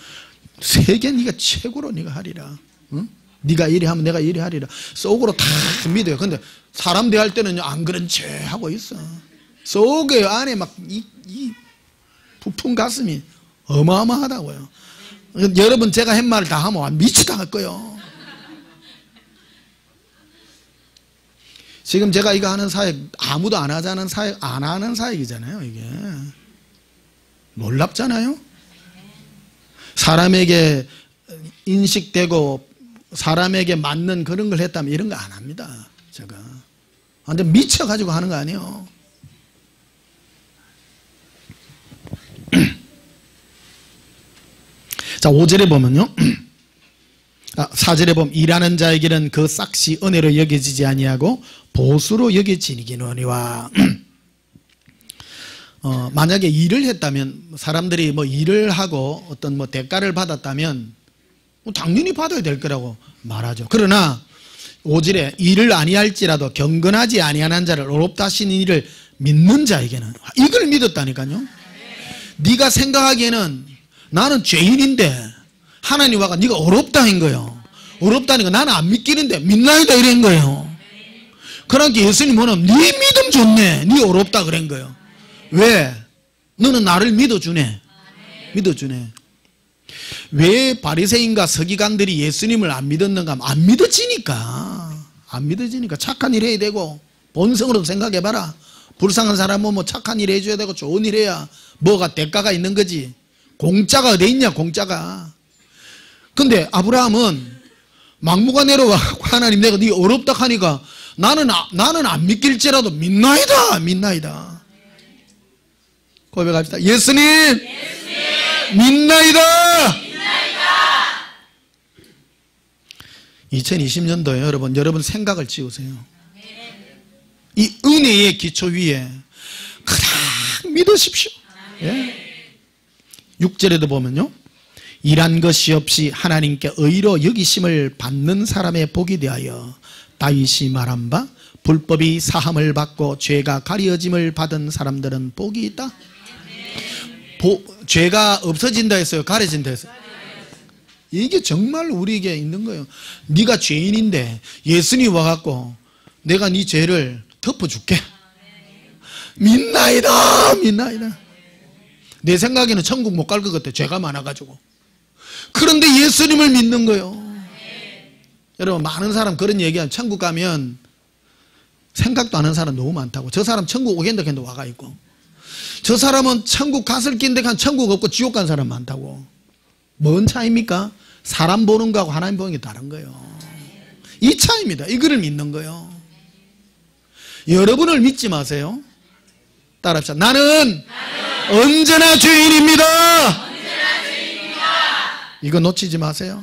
세계 네가 최고로 네가 하리라. 응? 네가 이리 하면 내가 이리 하리라. 속으로 다 믿어요. 근데 사람 대할 때는 안 그런 체 하고 있어. 속에 안에 막 이 부푼 가슴이 어마어마하다고요. 여러분 제가 한 말을 다 하면 미치다 할 거예요. 지금 제가 이거 하는 사역 아무도 안 하자는 사역, 안 하는 사역이잖아요. 이게 놀랍잖아요. 사람에게 인식되고 사람에게 맞는 그런 걸 했다면 이런 거 안 합니다. 제가 완전 미쳐가지고 하는 거 아니에요. 자, 5절에 보면요, 4절에 보면 일하는 자에게는 그 싹시 은혜로 여겨지지 아니하고 보수로 여겨지니와 만약에 일을 했다면, 사람들이 뭐 일을 하고 어떤 뭐 대가를 받았다면 뭐 당연히 받아야 될 거라고 말하죠. 그러나 5절에 일을 아니할지라도 경건하지 아니하는 자를 어렵다 하시는 이를 믿는 자에게는, 이걸 믿었다니까요. 네가 생각하기에는 나는 죄인인데 하나님 와가 네가 어렵다 한 거예요. 어렵다니까 나는 안 믿기는데 믿나이다 이런 거예요. 그러니까 예수님 뭐냐면 네 믿음 좋네, 네 어렵다 그런 거예요. 왜? 너는 나를 믿어주네. 믿어주네. 왜 바리새인과 서기관들이 예수님을 안 믿었는가 하면 안 믿어지니까. 안 믿어지니까. 착한 일 해야 되고, 본성으로 생각해봐라. 불쌍한 사람은 뭐 착한 일 해줘야 되고 좋은 일 해야 뭐가 대가가 있는 거지. 공짜가 어디 있냐, 공짜가. 근데 아브라함은 막무가 내려와 하나님 내가 네 어렵다 하니까 나는 안 믿길지라도 믿나이다, 믿나이다. 고백합시다. 예수님, 믿나이다. 2020년도에 여러분 생각을 지우세요. 이 은혜의 기초 위에 그냥 믿으십시오. 예? 6절에도 보면요, 일한 것이 없이 하나님께 의로 여기심을 받는 사람의 복이 되하여 다윗이 말한 바 불법이 사함을 받고 죄가 가려짐을 받은 사람들은 복이 있다. 죄가 없어진다 했어요, 가려진다 했어요? 이게 정말 우리에게 있는 거예요. 네가 죄인인데 예수님 와갖고 내가 네 죄를 덮어줄게. 믿나이다, 믿나이다. 내 생각에는 천국 못 갈 것 같아, 죄가 많아가지고. 그런데 예수님을 믿는 거예요. 여러분, 많은 사람 그런 얘기하면 천국 가면 생각도 안 하는 사람 너무 많다고. 저 사람 천국 오겠다 했는데 와가 있고, 저 사람은 천국 갔을 낀데 간 천국 없고 지옥 간 사람 많다고. 뭔 차이입니까? 사람 보는 거하고 하나님 보는 게 다른 거예요. 이 차이입니다. 이거를 믿는 거예요. 여러분을 믿지 마세요. 따라합시다. 나는 언제나 죄인입니다. 이거 놓치지 마세요.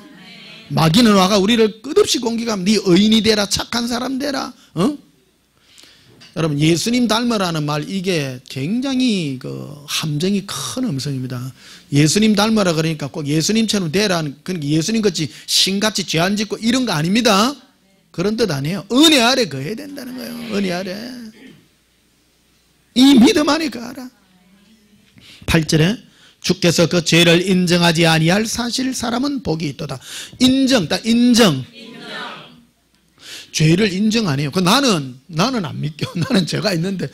마귀는 와가 우리를 끝없이 공격하면 네 의인이 되라, 착한 사람 되라. 여러분, 예수님 닮으라는 말, 이게 굉장히 함정이 큰 음성입니다. 예수님 닮으라 그러니까 꼭 예수님처럼 되라는, 그러니까 예수님같이 신같이 죄 안 짓고 이런 거 아닙니다. 그런 뜻 아니에요. 은혜 아래 거해야 된다는 거예요. 은혜 아래. 이 믿음 안에 거하라. 8절에 주께서 그 죄를 인정하지 아니할 사실 사람은 복이 있도다. 인정, 딱 인정. 죄를 인정 안 해요. 나는 안 믿겨. 나는 죄가 있는데,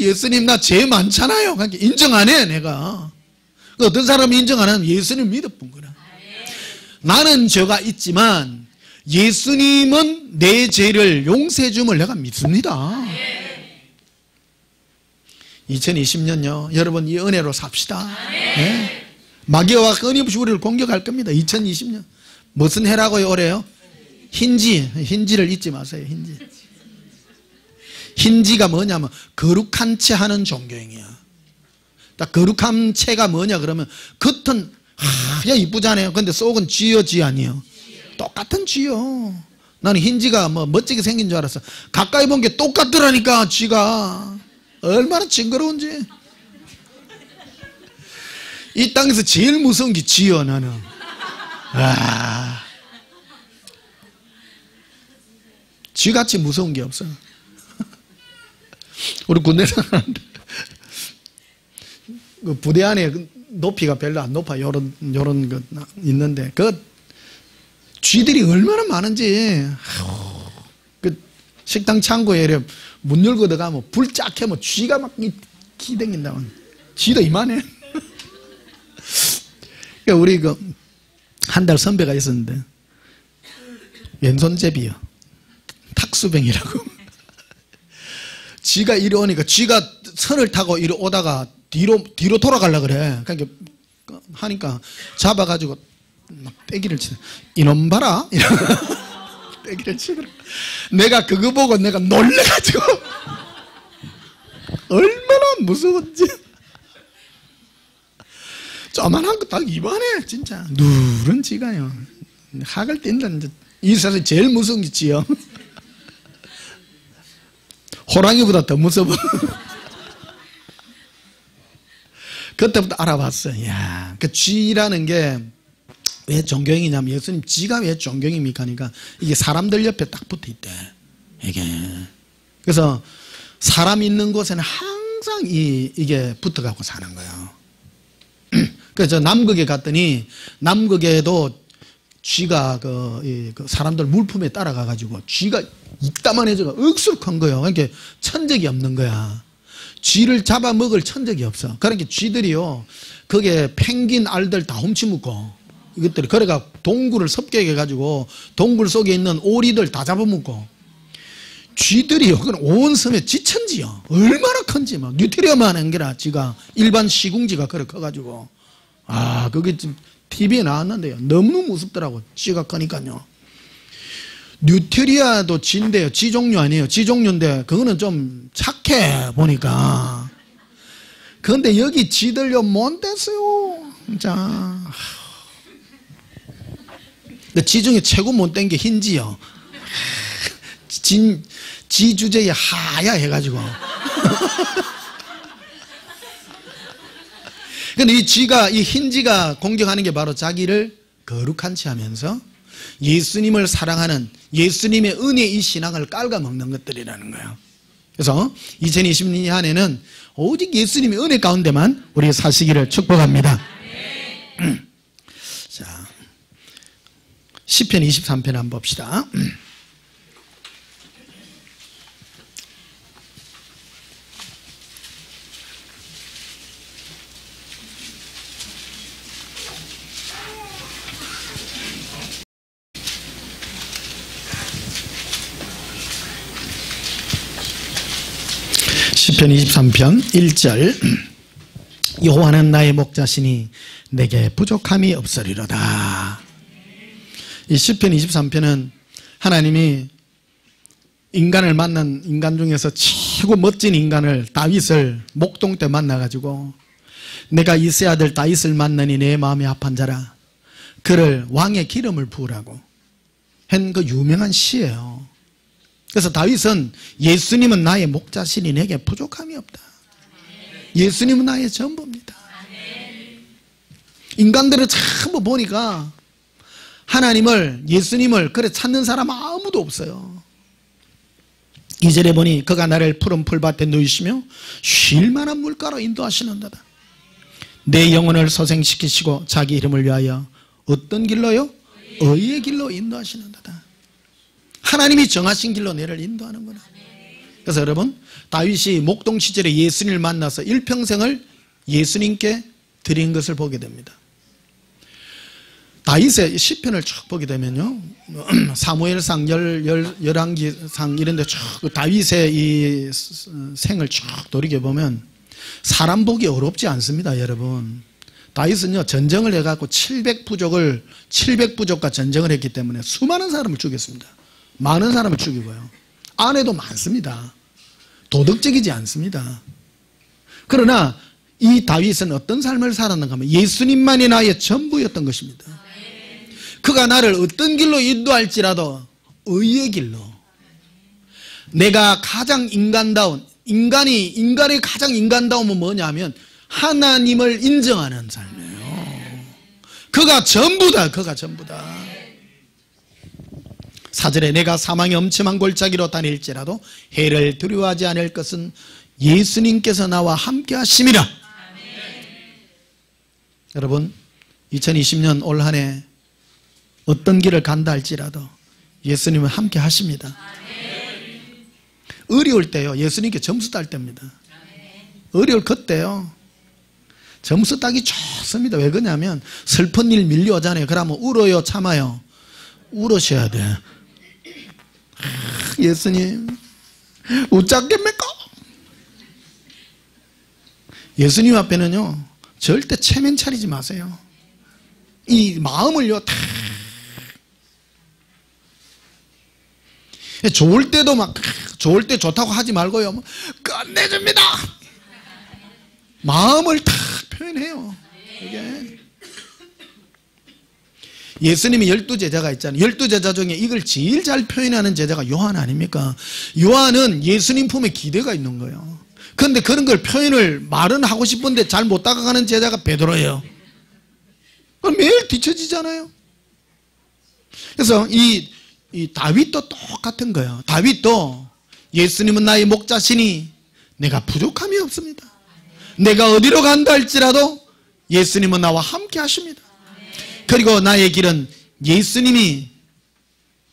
예수님 나 죄 많잖아요. 그러니까 인정 안 해, 내가. 어떤 사람이 인정 안 하면 예수님 믿어본 거라. 나는 죄가 있지만 예수님은 내 죄를 용서해 줌을 내가 믿습니다. 2020년요, 여러분 이 은혜로 삽시다. 네? 마귀와 끊임없이 우리를 공격할 겁니다. 2020년 무슨 해라고요? 올해요? 힌지를 잊지 마세요. 힌지가 뭐냐면 거룩한 채 하는 종교행위야. 딱 거룩한 채가 뭐냐 그러면 겉은 하야 이쁘잖아요. 근데 속은 쥐요, 쥐 아니에요? 똑같은 쥐요. 나는 힌지가 뭐 멋지게 생긴 줄 알았어. 가까이 본 게 똑같더라니까. 쥐가 얼마나 징그러운지. 이 땅에서 제일 무서운 게 쥐요. 나는 쥐같이 무서운 게 없어. 우리 군대 사람들 그 부대 안에 높이가 별로 안 높아. 요런 거 있는데, 그 쥐들이 얼마나 많은지. 그 식당 창고에 이래 문 열고 들어가면 불 쫙 켜면 쥐가 막 기댕긴다고. 쥐도 이만해. 우리 그 한 달 선배가 있었는데, 왼손잡이요. 탁수병이라고. 쥐가 이리 오니까, 쥐가 선을 타고 이리 오다가 뒤로 돌아가려고 그래. 그러니까 하니까 잡아가지고 막 떼기를 치는. 이놈 봐라. 떼기를 치더라. 내가 그거 보고 내가 놀래가지고. 얼마나 무서웠지. 조만한 거 딱 이만해. 진짜 누런 쥐가요. 학을 뗀다. 이 세상에 제일 무서운 게 쥐요. 호랑이보다 더 무서워. 그때부터 알아봤어요. 야, 그 쥐라는 게 왜 존경이냐면, 예수님 쥐가 왜 존경입니까? 하니까 이게 사람들 옆에 딱 붙어 있대. 이게. 그래서 사람 있는 곳에는 항상 이게 붙어갖고 사는 거예요. 그래서 남극에 갔더니, 남극에도 쥐가 그 사람들 물품에 따라가가지고 쥐가 이따만해져가 억수로 큰 거예요. 그러니까 천적이 없는 거야. 쥐를 잡아먹을 천적이 없어. 그러니까 쥐들이요, 거기에 펭귄 알들 다 훔쳐먹고, 이것들이, 그래가 동굴을 섭격해가지고, 동굴 속에 있는 오리들 다 잡아먹고, 쥐들이요, 그건 온 섬에 쥐천지요. 얼마나 큰지, 막, 뉴트리아만 한 게라, 쥐가, 일반 시궁쥐가 그래 커가지고. 아, 그게 지금 TV에 나왔는데요. 너무 무섭더라고, 쥐가 크니까요. 뉴트리아도 쥐인데요. 쥐 종류 아니에요. 쥐 종류인데 그거는 좀 착해 보니까. 그런데 여기 쥐들요 못 됐어요. 진짜. 쥐 중에 최고 못된 게 흰쥐요. 쥐 주제에 하야 해가지고. 근데 이 쥐가, 이 흰쥐가 공격하는 게 바로 자기를 거룩한 채 하면서 예수님을 사랑하는, 예수님의 은혜의 이 신앙을 깔아먹는 것들이라는 거예요. 그래서 2022년에는 오직 예수님의 은혜 가운데만 우리 사시기를 축복합니다. 자, 시편 23편 한번 봅시다. 시편 23편 1절. 여호와는 나의 목자시니 내게 부족함이 없으리로다. 이 시편 23편은 하나님이 인간을 만난 인간 중에서 최고 멋진 인간을, 다윗을 목동 때 만나가지고, 내가 이세 아들 다윗을 만나니 내 마음이 합한 자라, 그를 왕의 기름을 부으라고 한 그 유명한 시예요. 그래서 다윗은 예수님은 나의 목자시니 내게 부족함이 없다. 예수님은 나의 전부입니다. 인간들을 전부 보니까 하나님을, 예수님을 그래 찾는 사람 아무도 없어요. 2절에 보니 그가 나를 푸른 풀밭에 누이시며 쉴 만한 물가로 인도하시는도다. 내 영혼을 소생시키시고 자기 이름을 위하여 어떤 길로요? 의의 길로 인도하시는도다. 하나님이 정하신 길로 너를 인도하는구나. 그래서 여러분, 다윗이 목동 시절에 예수님을 만나서 일평생을 예수님께 드린 것을 보게 됩니다. 다윗의 시편을 쭉 보게 되면요, 사무엘상, 열왕기상 이런 데 쭉 다윗의 이 생을 쭉 돌이켜보면 사람 보기 어렵지 않습니다. 여러분, 다윗은요 전쟁을 해갖고 700부족과 전쟁을 했기 때문에 수많은 사람을 죽였습니다. 많은 사람을 죽이고요, 아내도 많습니다. 도덕적이지 않습니다. 그러나 이 다윗은 어떤 삶을 살았는가 하면 예수님만이 나의 전부였던 것입니다. 그가 나를 어떤 길로 인도할지라도 의의 길로, 내가 가장 인간다운, 인간의 가장 인간다움은 뭐냐면 하나님을 인정하는 삶이에요. 그가 전부다. 그가 전부다. 4절에 내가 사망의 엄침한 골짜기로 다닐지라도 해를 두려워하지 않을 것은 예수님께서 나와 함께 하심이라. 여러분 2020년 올 한 해 어떤 길을 간다 할지라도 예수님은 함께 하십니다. 어려울 때요 예수님께 점수 딸 때입니다. 어려울 그때요 점수 따기 좋습니다. 왜 그러냐면 슬픈 일 밀려오잖아요. 그러면 울어요 참아요? 울으셔야 돼. 예수님 웃자겠습니까? 예수님 앞에는요 절대 체면 차리지 마세요. 이 마음을요 다 좋을 때도 막 좋을 때 좋다고 하지 말고요 끝내줍니다. 마음을 다 표현해요. 이게 예수님이 12제자가 있잖아요. 12제자 중에 이걸 제일 잘 표현하는 제자가 요한 아닙니까? 요한은 예수님 품에 기대가 있는 거예요. 그런데 그런 걸 표현을 말은 하고 싶은데 잘 못 다가가는 제자가 베드로예요. 매일 뒤처지잖아요. 그래서 이 다윗도 똑같은 거예요. 다윗도 예수님은 나의 목자시니 내가 부족함이 없습니다. 내가 어디로 간다 할지라도 예수님은 나와 함께 하십니다. 그리고 나의 길은 예수님이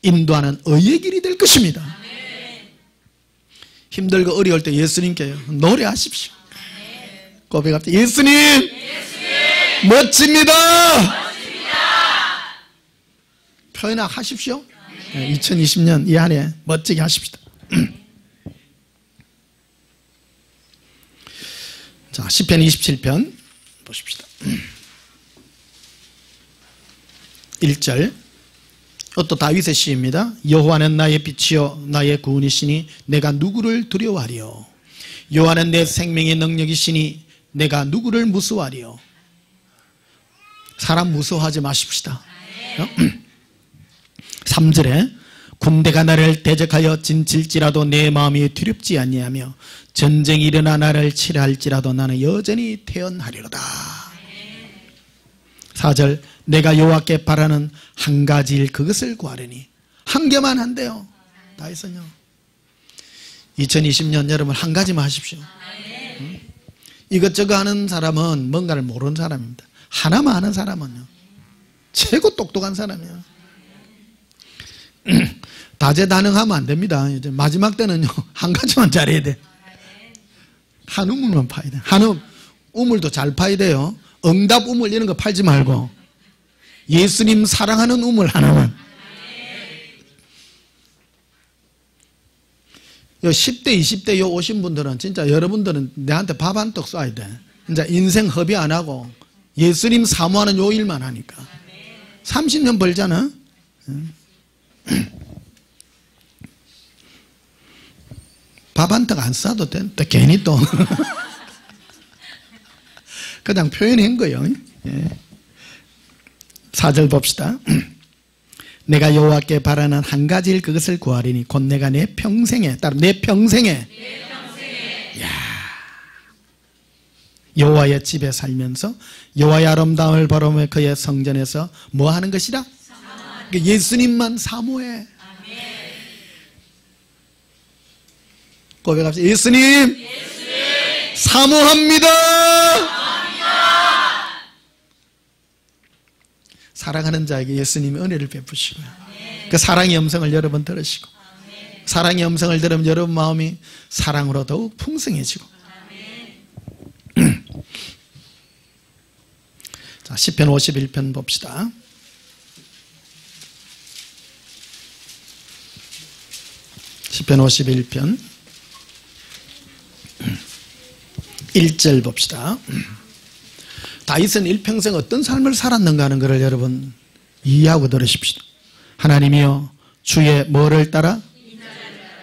인도하는 의의 길이 될 것입니다. 힘들고 어려울 때 예수님께 노래하십시오. 고백합시다. 예수님, 멋집니다. 표현하십시오. 2020년 이 한 해 멋지게 하십시다. 자, 시편 27편 보십시다. 1절 또 다윗의 시입니다. 여호와는 나의 빛이요 나의 구원이시니 내가 누구를 두려워하리요. 여호와는 내 생명의 능력이시니 내가 누구를 무서워하리요. 사람 무서워하지 마십시다. 3절에 군대가 나를 대적하여 진칠지라도 내 마음이 두렵지 아니하며 전쟁이 일어나 나를 치라 할지라도 나는 여전히 태어나리로다. 4절 내가 여호와께 바라는 한 가지 일 그것을 구하려니. 한 개만 한대요. 다윗은요 2020년 여러분 한 가지만 하십시오. 이것저것 하는 사람은 뭔가를 모르는 사람입니다. 하나만 하는 사람은요 최고 똑똑한 사람이에요. 다재다능하면 안 됩니다. 이제 마지막 때는요 한 가지만 잘해야 돼. 한 우물만 파야 돼. 한 우물도 잘 파야 돼요. 응답 우물 이런 거 팔지 말고 예수님 사랑하는 우물 하나만. 요 10대 20대 요 오신 분들은 진짜 여러분들은 내한테 밥 한 떡 쏴야 돼. 진짜 인생 허비 안 하고 예수님 사모하는 요 일만 하니까 30년 벌잖아. 밥 한 떡 안 싸도 돼. 또 괜히 또 그냥 표현한 거예요. 4절 봅시다. 내가 여호와께 바라는 한 가지 일 그것을 구하리니 곧 내가 내 평생에 따로 내 평생에 여호와의 집에 살면서 여호와의 아름다움을 바라며 그의 성전에서 뭐 하는 것이라? 예수님만 사모해. 고백합시다. 예수님, 사모합니다. 사랑하는 자에게 예수님이 은혜를 베푸시고요. 그 사랑의 음성을 여러분 들으시고 사랑의 음성을 들으면 여러분 마음이 사랑으로 더욱 풍성해지고. 자, 시편 51편 봅시다. 시편 51편 1절 봅시다. 다윗은 일평생 어떤 삶을 살았는가 하는 것을 여러분 이해하고 들으십시오. 하나님이여 주의 뭐를 따라?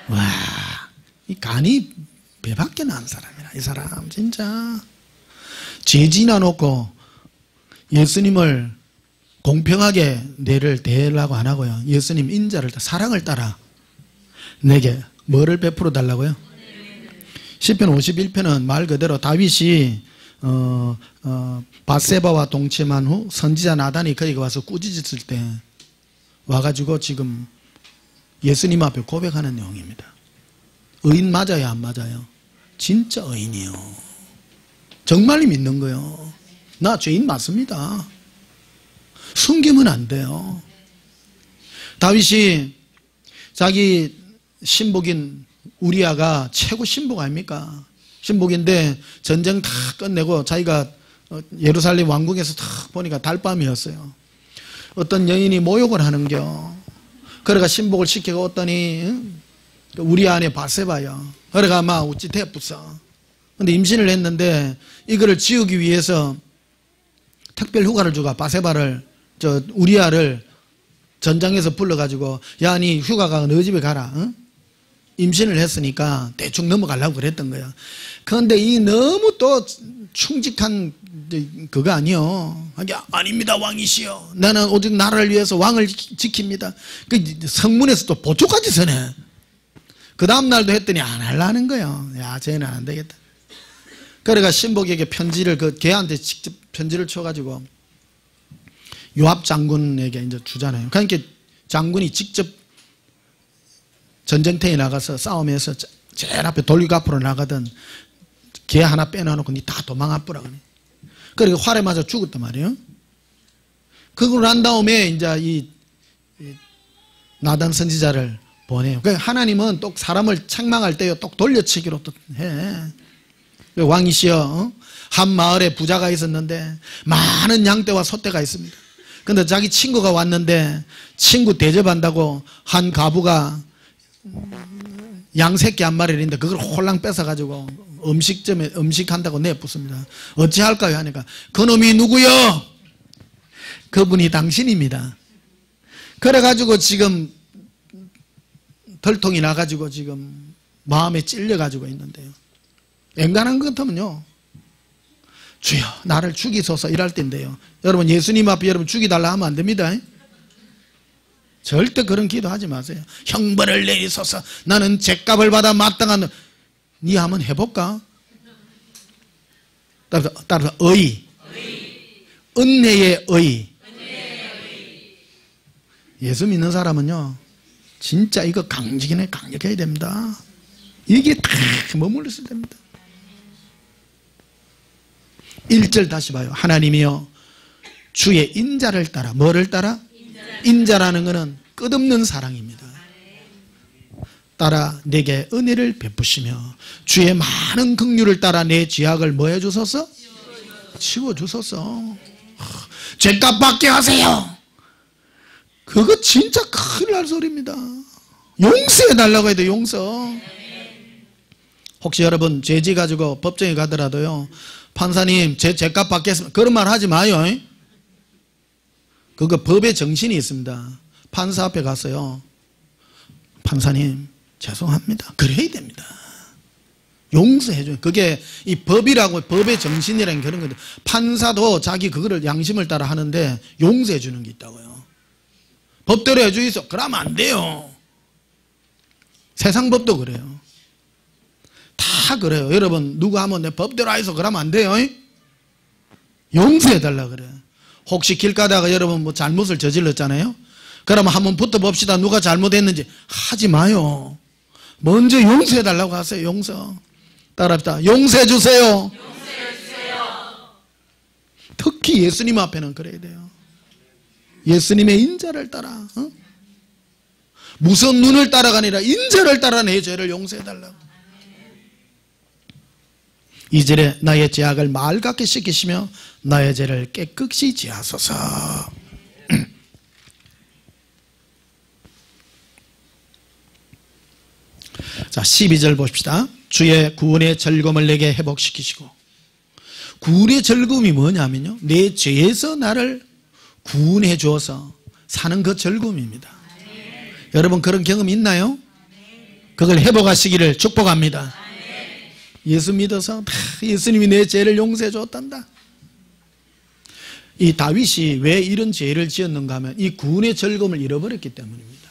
와, 이 간이 배밖에 난 사람이라. 이 사람 진짜 죄 지나놓고 예수님을 공평하게 내를 대하려고 안 하고요. 예수님 인자를 사랑을 따라 내게 뭐를 베풀어 달라고요? 시편 51편은 말 그대로 다윗이 밧세바와 동침한 후 선지자 나단이 그에게 와서 꾸짖었을 때 와가지고 지금 예수님 앞에 고백하는 내용입니다. 의인 맞아요, 안 맞아요? 진짜 의인이요. 정말 믿는 거요. 나 죄인 맞습니다. 숨기면 안 돼요. 다윗이 자기 신복인 우리아가 최고 신복 아닙니까? 신복인데 전쟁 다 끝내고 자기가 예루살렘 왕궁에서 딱 보니까 달밤이었어요. 어떤 여인이 모욕을 하는겨. 그래가 신복을 시켜왔더니 우리 안에 바세바요. 그래가 막 우찌 대뿌어. 근데 임신을 했는데 이거를 지우기 위해서 특별 휴가를 주가 바세바를 우리아를 전장에서 불러가지고 야, 니 휴가가 너 집에 가라. 응? 임신을 했으니까 대충 넘어가려고 그랬던 거야. 그런데 이 너무 또 충직한 그거 아니요. 아닙니다, 왕이시여. 나는 오직 나라를 위해서 왕을 지킵니다. 그 성문에서 또 보초까지 서네. 그 다음날도 했더니 안 하려는 거예요. 야, 쟤는 안 되겠다. 그래가 신복에게 편지를 걔한테 직접 편지를 쳐가지고 요압 장군에게 이제 주잖아요. 그러니까 장군이 직접 전쟁터에 나가서 싸움에서 제일 앞에 돌격 앞으로 나가던 걔 하나 빼놔놓고 니 다 도망가보라 그래. 그리고 활에 맞아 죽었단 말이에요. 그러고 난 다음에 이제 이 나단 선지자를 보내요. 그러니까 하나님은 또 사람을 책망할 때요, 또 돌려치기로 또 해. 왕이시여, 한 마을에 부자가 있었는데 많은 양떼와 소떼가 있습니다. 근데 자기 친구가 왔는데 친구 대접한다고 한 과부가 양새끼 한 마리를 있는데 그걸 홀랑 뺏어가지고 음식점에 음식한다고 내붙습니다. 어찌할까요? 하니까 그놈이 누구요? 그분이 당신입니다. 그래가지고 지금 덜통이 나가지고 지금 마음에 찔려가지고 있는데요. 앵간한 것 같으면요, 주여 나를 죽이소서 이럴 텐데요. 여러분 예수님 앞에 여러분 죽이달라 하면 안 됩니다. 절대 그런 기도하지 마세요. 형벌을 내리소서, 나는 죗값을 받아 마땅한. 니 한번 해볼까? 따라서 의. 은혜의 의. 예수 믿는 사람은요 진짜 이거 강력해야 됩니다. 이게 다 머물러 있어야 됩니다. 1절 다시 봐요. 하나님이여 주의 인자를 따라. 뭐를 따라? 인자라는 것은 끝없는 사랑입니다. 따라 내게 은혜를 베푸시며 주의 많은 긍휼을 따라 내 죄악을 뭐 해주소서? 치워주소서. 죄값 받게 하세요. 그거 진짜 큰일 날 소리입니다. 용서해달라고 해도 용서. 혹시 여러분 죄지 가지고 법정에 가더라도요, 판사님 제 죄값 받겠습니다 그런 말 하지 마요. 그거 법의 정신이 있습니다. 판사 앞에 가서요, 판사님 죄송합니다 그래야 됩니다. 용서해줘요. 그게 이 법이라고, 법의 정신이라는 그런 건데, 판사도 자기 그거를 양심을 따라 하는데 용서해주는 게 있다고요. 법대로 해주이소 그러면 안 돼요. 세상 법도 그래요. 다 그래요. 여러분 누구 하면 내 법대로 하이소 그러면 안 돼요. 용서해달라 그래. 혹시 길 가다가 여러분 뭐 잘못을 저질렀잖아요. 그러면 한번 붙어봅시다. 누가 잘못했는지. 하지 마요. 먼저 용서해달라고 하세요. 용서. 따라합시다. 용서해주세요. 특히 예수님 앞에는 그래야 돼요. 예수님의 인자를 따라, 무슨 눈을 따라가 아니라 인자를 따라 내 죄를 용서해달라고. 2절에 나의 죄악을 맑게 씻기시며 나의 죄를 깨끗이 지하소서. 자, 12절 봅시다. 주의 구원의 즐거움을 내게 회복시키시고. 구원의 즐거움이 뭐냐면요, 내 죄에서 나를 구원해 주어서 사는 그 즐거움입니다. 여러분 그런 경험 있나요? 그걸 회복하시기를 축복합니다. 예수 믿어서 예수님이 내 죄를 용서해 줬단다. 이 다윗이 왜 이런 죄를 지었는가 하면 이 구원의 즐거움을 잃어버렸기 때문입니다.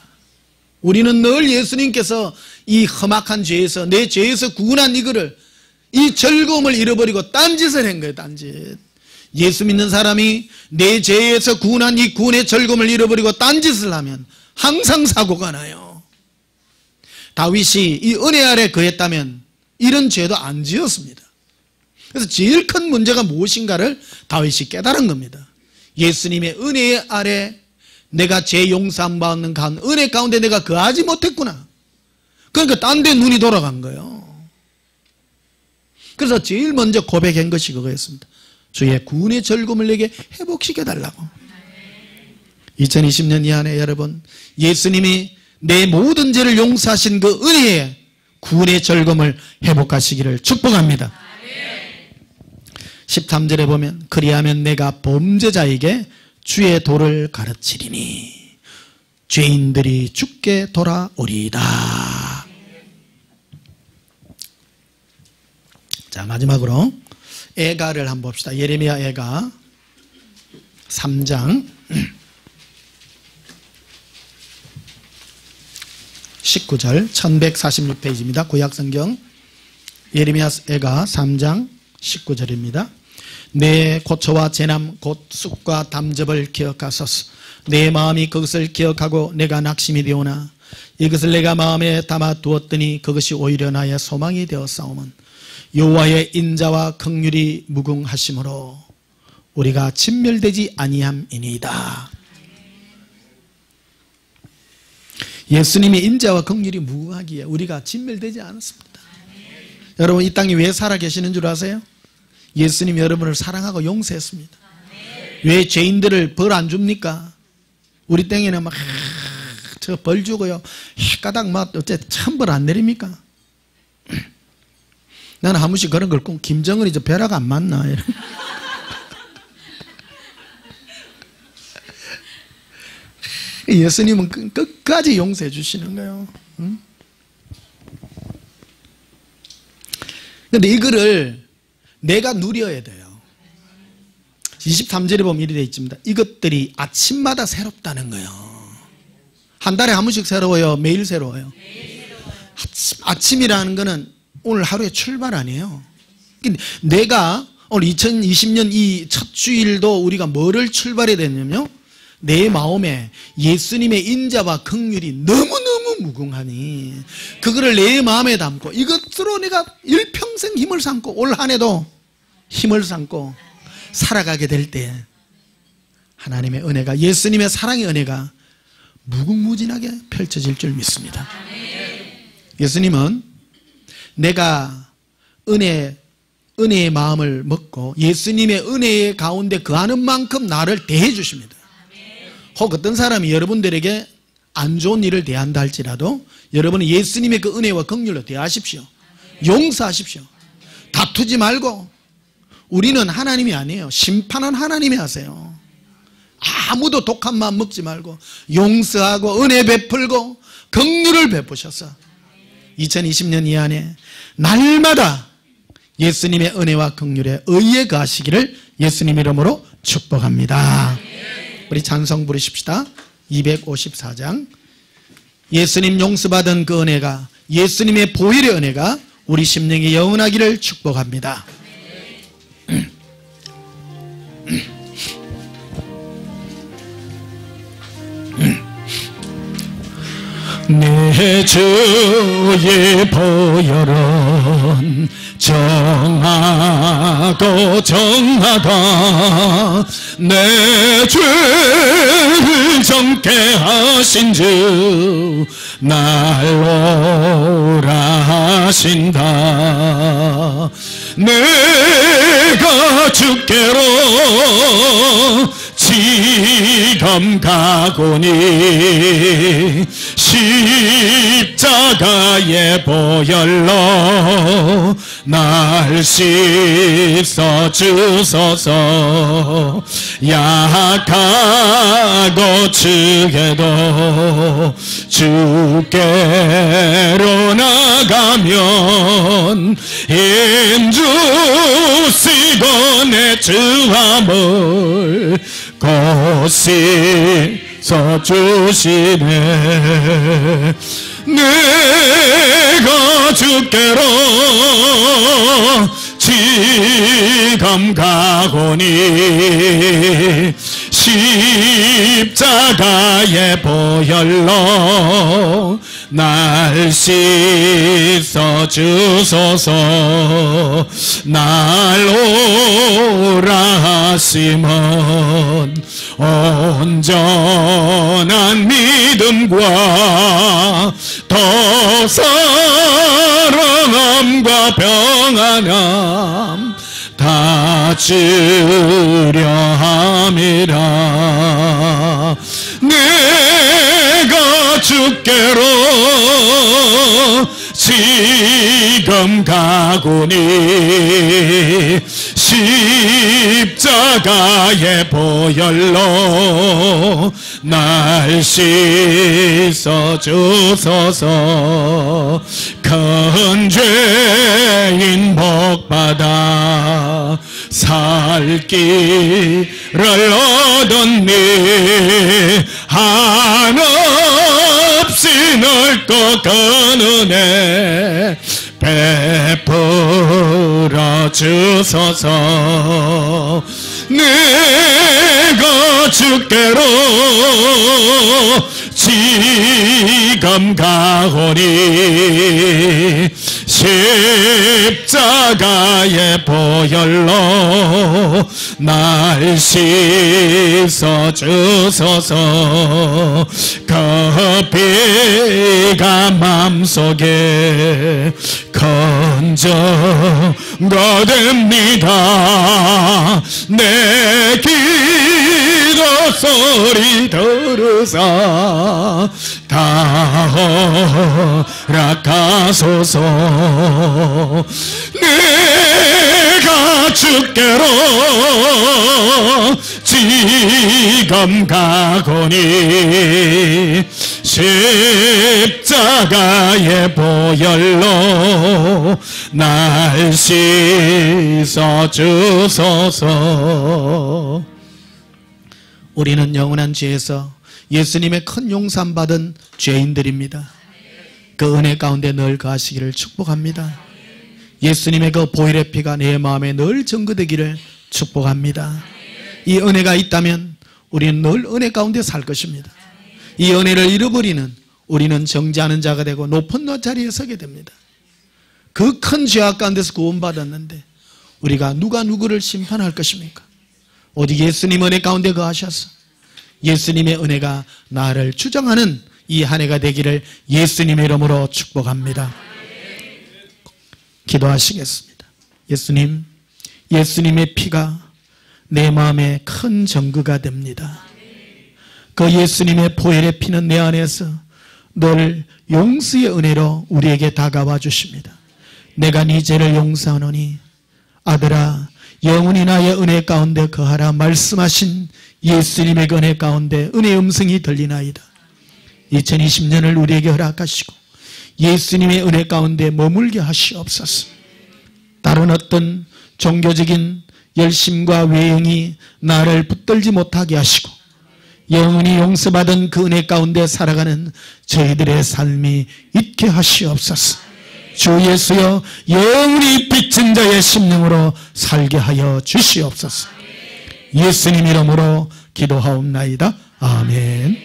우리는 늘 예수님께서 이 험악한 죄에서, 내 죄에서 구원한 이거를, 이 즐거움을 잃어버리고 딴짓을 한 거예요. 딴짓. 예수 믿는 사람이 내 죄에서 구원한 이 구원의 즐거움을 잃어버리고 딴짓을 하면 항상 사고가 나요. 다윗이 이 은혜 아래 거했다면 이런 죄도 안 지었습니다. 그래서 제일 큰 문제가 무엇인가를 다윗이 깨달은 겁니다. 예수님의 은혜 아래 내가 죄 용서함 받는 은혜 가운데 내가 거하지 못했구나. 그러니까 딴 데 눈이 돌아간 거예요. 그래서 제일 먼저 고백한 것이 그거였습니다. 주의 구원의 즐거움을 내게 회복시켜달라고. 2020년 이 한해 여러분, 예수님이 내 모든 죄를 용서하신 그 은혜에 구원의 즐거움을 회복하시기를 축복합니다. 13절에 보면 그리하면 내가 범죄자에게 주의 도를 가르치리니 죄인들이 죽게 돌아오리이다. 자, 마지막으로 애가를 한번 봅시다. 예레미야 애가 3장 19절 1146페이지입니다. 구약성경 예레미야 애가 3장 19절입니다. 내 고초와 재남 곧 쑥과 담즙을 기억하소서. 내 마음이 그것을 기억하고 내가 낙심이 되오나 이것을 내가 마음에 담아 두었더니 그것이 오히려 나의 소망이 되었사오면 여호와의 인자와 긍휼이 무궁하심으로 우리가 진멸되지 아니함이니이다. 예수님의 인자와 긍휼이 무궁하기에 우리가 진멸되지 않았습니다. 여러분, 이 땅에 왜 살아 계시는 줄 아세요? 예수님 여러분을 사랑하고 용서했습니다. 왜 죄인들을 벌 안 줍니까? 우리 땅에는 막 저 벌 주고요, 헷가닥 막 어째 참 벌 안 내립니까? 나는 한 번씩 그런 걸 꼭 김정은이 저 벼락 안 맞나 이런. 예수님은 끝까지 용서해 주시는 거예요. 그런데 이거를 내가 누려야 돼요. 23절에 보면 이렇게 되어 있습니다. 이것들이 아침마다 새롭다는 거예요. 한 달에 한 번씩 새로워요? 매일 새로워요? 아침이라는 거는 오늘 하루의 출발 아니에요. 내가 오늘 2020년 이 첫 주일도 우리가 뭐를 출발해야 되냐면요, 내 마음에 예수님의 인자와 긍휼이 너무너무 무궁하니 그거를 내 마음에 담고 이것으로 내가 일평생 힘을 삼고 올 한 해도 힘을 삼고 살아가게 될 때 하나님의 은혜가, 예수님의 사랑의 은혜가 무궁무진하게 펼쳐질 줄 믿습니다. 예수님은 내가 은혜의 마음을 먹고 예수님의 은혜 가운데 거하는 만큼 나를 대해 주십니다. 혹 어떤 사람이 여러분들에게 안 좋은 일을 대한다 할지라도 여러분은 예수님의 그 은혜와 긍휼로 대하십시오. 용서하십시오. 다투지 말고. 우리는 하나님이 아니에요. 심판은 하나님이 하세요. 아무도 독한 마음 먹지 말고 용서하고 은혜 베풀고 긍휼을 베푸셔서 2020년 이 안에 날마다 예수님의 은혜와 긍휼에 의에 가시기를 예수님 이름으로 축복합니다. 우리 찬송 부르십시다. 254장. 예수님 용서받은 그 은혜가, 예수님의 보혈의 은혜가 우리 심령에 영원하기를 축복합니다. 내 주의 보혈은 정하고 정하다. 내 죄를 정케 하신 주 날 오라 하신다. 내가 주께로 지금 가고니 십자가의 보혈로 날 씻어 주소서. 약하고 주게도 주께로 나가면 힘주시고 내 주함을 곧 씻어 주시네. 내가 주께로 지금 가고니 십자가의 보혈로 날 씻어 주소서. 날 오라 하심은 온전한 믿음과 더 사랑함과 평안함 다 주려 함이라. 내가 주께로 지금 가고니 십자가의 보혈로 날 씻어 주소서. 큰 죄인 복받아 살 길을 얻었니. 한없이 넓고 큰 은혜 베풀어 주소서. 내가 주께로 지금 가오니 십자가의 보혈로 날 씻어 주소서. 그 피가 맘속에 건져가 됩니다. 내 기도 소리 들으사 다 허락하소서. 내가 주께로 지금 가거니 십자가의 보혈로 날 씻어 주소서. 우리는 영원한 죄에서 예수님의 큰 용서함 받은 죄인들입니다. 그 은혜 가운데 늘 거하시기를 축복합니다. 예수님의 그 보혈의 피가 내 마음에 늘 증거되기를 축복합니다. 이 은혜가 있다면 우리는 늘 은혜 가운데 살 것입니다. 이 은혜를 잃어버리는 우리는 정죄하는 자가 되고 높은 자리에 서게 됩니다. 그 큰 죄악 가운데서 구원받았는데 우리가 누가 누구를 심판할 것입니까? 오직 예수님 은혜 가운데 거하셔서 예수님의 은혜가 나를 주장하는 이 한 해가 되기를 예수님의 이름으로 축복합니다. 기도하시겠습니다. 예수님, 예수님의 피가 내 마음에 큰 증거가 됩니다. 그 예수님의 보혈의 피는 내 안에서 늘 용서의 은혜로 우리에게 다가와 주십니다. 내가 네 죄를 용서하노니 아들아 영원히 나의 은혜 가운데 거하라 말씀하신 예수님의 은혜 가운데 은혜의 음성이 들리나이다. 2020년을 우리에게 허락하시고 예수님의 은혜 가운데 머물게 하시옵소서. 다른 어떤 종교적인 열심과 외형이 나를 붙들지 못하게 하시고 영원히 용서받은 그 은혜 가운데 살아가는 저희들의 삶이 있게 하시옵소서. 주 예수여 영원히 빚진 자의 심령으로 살게 하여 주시옵소서. 예수님 이름으로 기도하옵나이다. 아멘.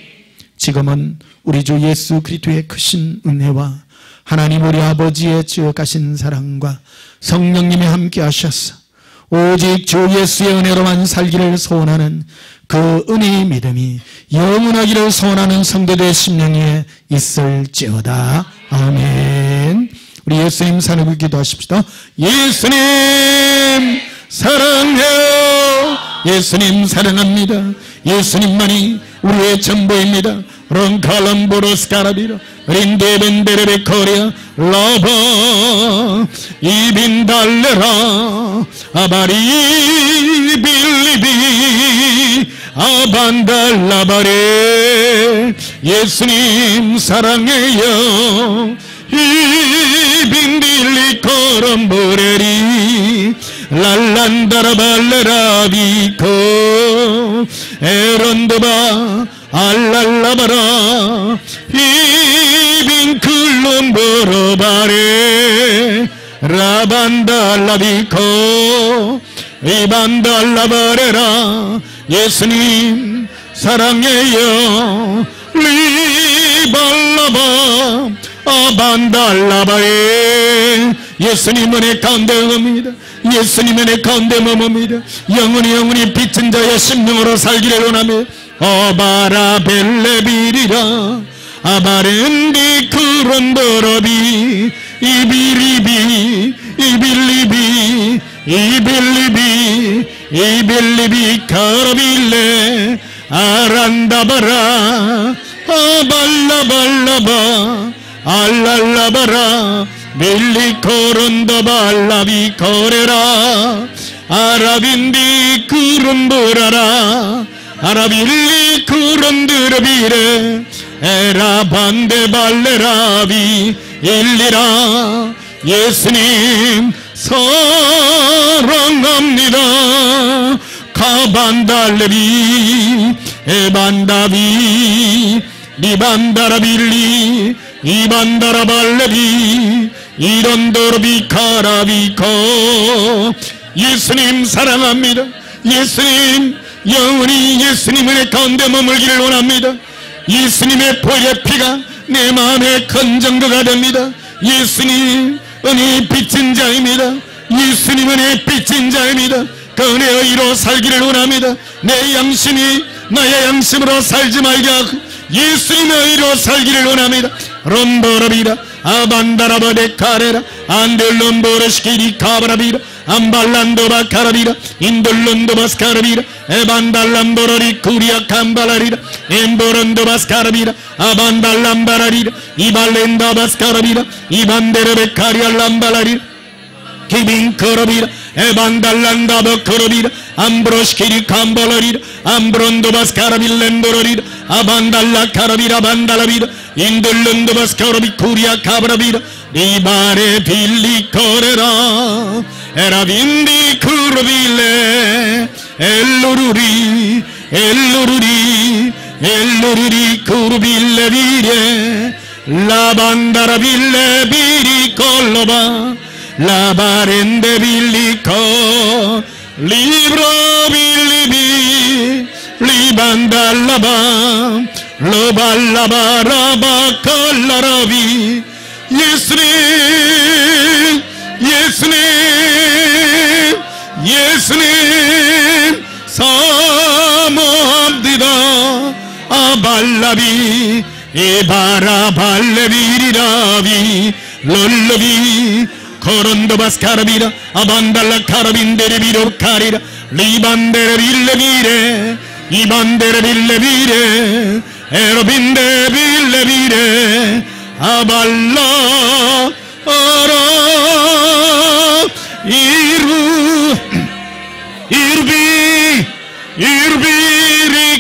지금은 우리 주 예수 그리스도의 크신 은혜와 하나님 우리 아버지의 지어가신 사랑과 성령님이 함께 하셔서 오직 주 예수의 은혜로만 살기를 소원하는 그 은혜의 믿음이 영원하기를 소원하는 성도들의 심령 위에 있을지어다. 아멘. 우리 예수님 사랑을 기도하십시다. 예수님 사랑해요. 예수님 사랑합니다. 예수님만이 우리의 전부입니다. 롱칼럼보로스카라비라 린데벤데레베 코리아 라바 이빈달레라 아바리 빌리비 아반달라바레 예수님 사랑해요. 이빈딜리 코럼보레리 랄란다라발레라비코 에런드바 알랄라바라 이빈클론보로바레 라반달라비코 이반달라바레라 예수님 사랑해요. 리발라바 아반달라바에 예수님 은혜 가운데 응합니다. 예수님 은혜 가운데 머뭅니다. 영원히 빛은 자의 심령으로 살기를 원하며 어바라벨레비리라 아바렌디 크론버러비 이빌리비 이빌리비 이빌리비 이빌리비 카라빌레 아란다바라 아발라발라바 알랄라바라 밀리코론더발라비 코레라 아라빈디 크론버라라 아라빌리 크론드르비레 에라반데발레라비 일리라 예수님 사랑합니다. 카반달레비 에반다비 리반다라빌리 이반다라발레비 이런도르비 카라비코 예수님 사랑합니다. 예수님 영원히 예수님의 가운데 머물기를 원합니다. 예수님의 보혈의 피가 내 마음의 건전거가 됩니다. 예수님 은혜의 빛인 자입니다. 예수님 은혜의 빛인 자입니다. 그 은혜의 의로 살기를 원합니다. 내 양심이 나의 양심으로 살지 말게 하고 예수님의 의로 살기를 원합니다. 롬보라비라 아반다라바데 카레라 안델롬보르시키리 카바라비라 암발란도바 카라비라 인돌론도바스카라비라 에반달람보라리 쿠리아 캄발라리라 엠보론도바스카라비라 아반달람바라리라 이발렌다바스카라비라 이반데르베카리알람발라리라 기빈커라비라 에반달란다바커라비라 암브로시키리 캄발라리라 암브론도바스카라빌렌도라리라 아반달라 카라비라 반달라비라 인돌론도바스카라비 쿠리아 카바라비라 리바레 빌리코레라 에라빈디 쿠르빌레 엘루루리 엘루루리 엘루루리 쿠르빌레비레 라반다라빌레 비리콜로바 라바렌데 빌리코 리브로빌리비 리반달라바 로발라바라바 콜라라비 예수님 예수님 예수님 사모합니다. 아발라비 에바라발레비리라비 롤러비 코론도바스카라비라 아반달라 카라빈데레비로 카리라 리반데레빌레비레 이반데레빌레비레 에로빈데빌레비레 아발라 아라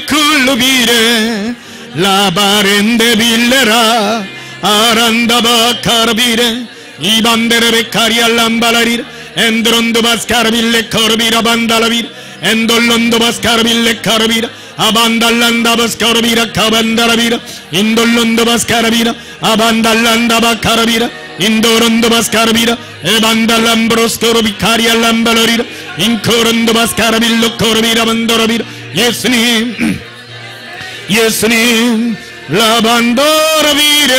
이르비리클루비레 라바렌데빌레라 아란다바 카라비레 이반데레베카리알람발라리레 엔드론도바스카라빌레 코르비라 반달라비레 엔돌론도바스카라빌레 카라비라 아반달란다바스카라비라 카반다라비라 인돌론도바스카라비라 아반달란다바카라비라 인도론도바스카라비라 에반달람브로스코르비카리알람발라리라 인코론도바스카라빌로코르비라 반도라비라 예수님 예수님 라반도라비레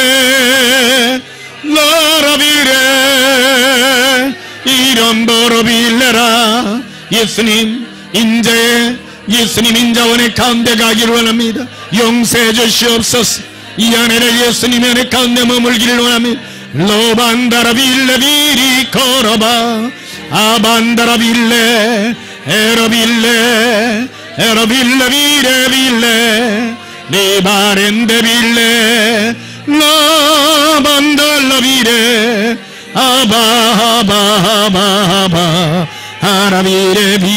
라라비레 이런보로빌레라 예수님 인자의 예수님 인자원의 가운데 가기를 원합니다. 용서해 주시옵소서. 이 안에는 예수님의 은혜 가운데 머물기를 원합니다. 로반다라빌레 비리코로바 아반다라빌레 에로빌레 에로빌레 비레빌레 리바렌데빌레 라반달라비레 아바바바바 아라비레비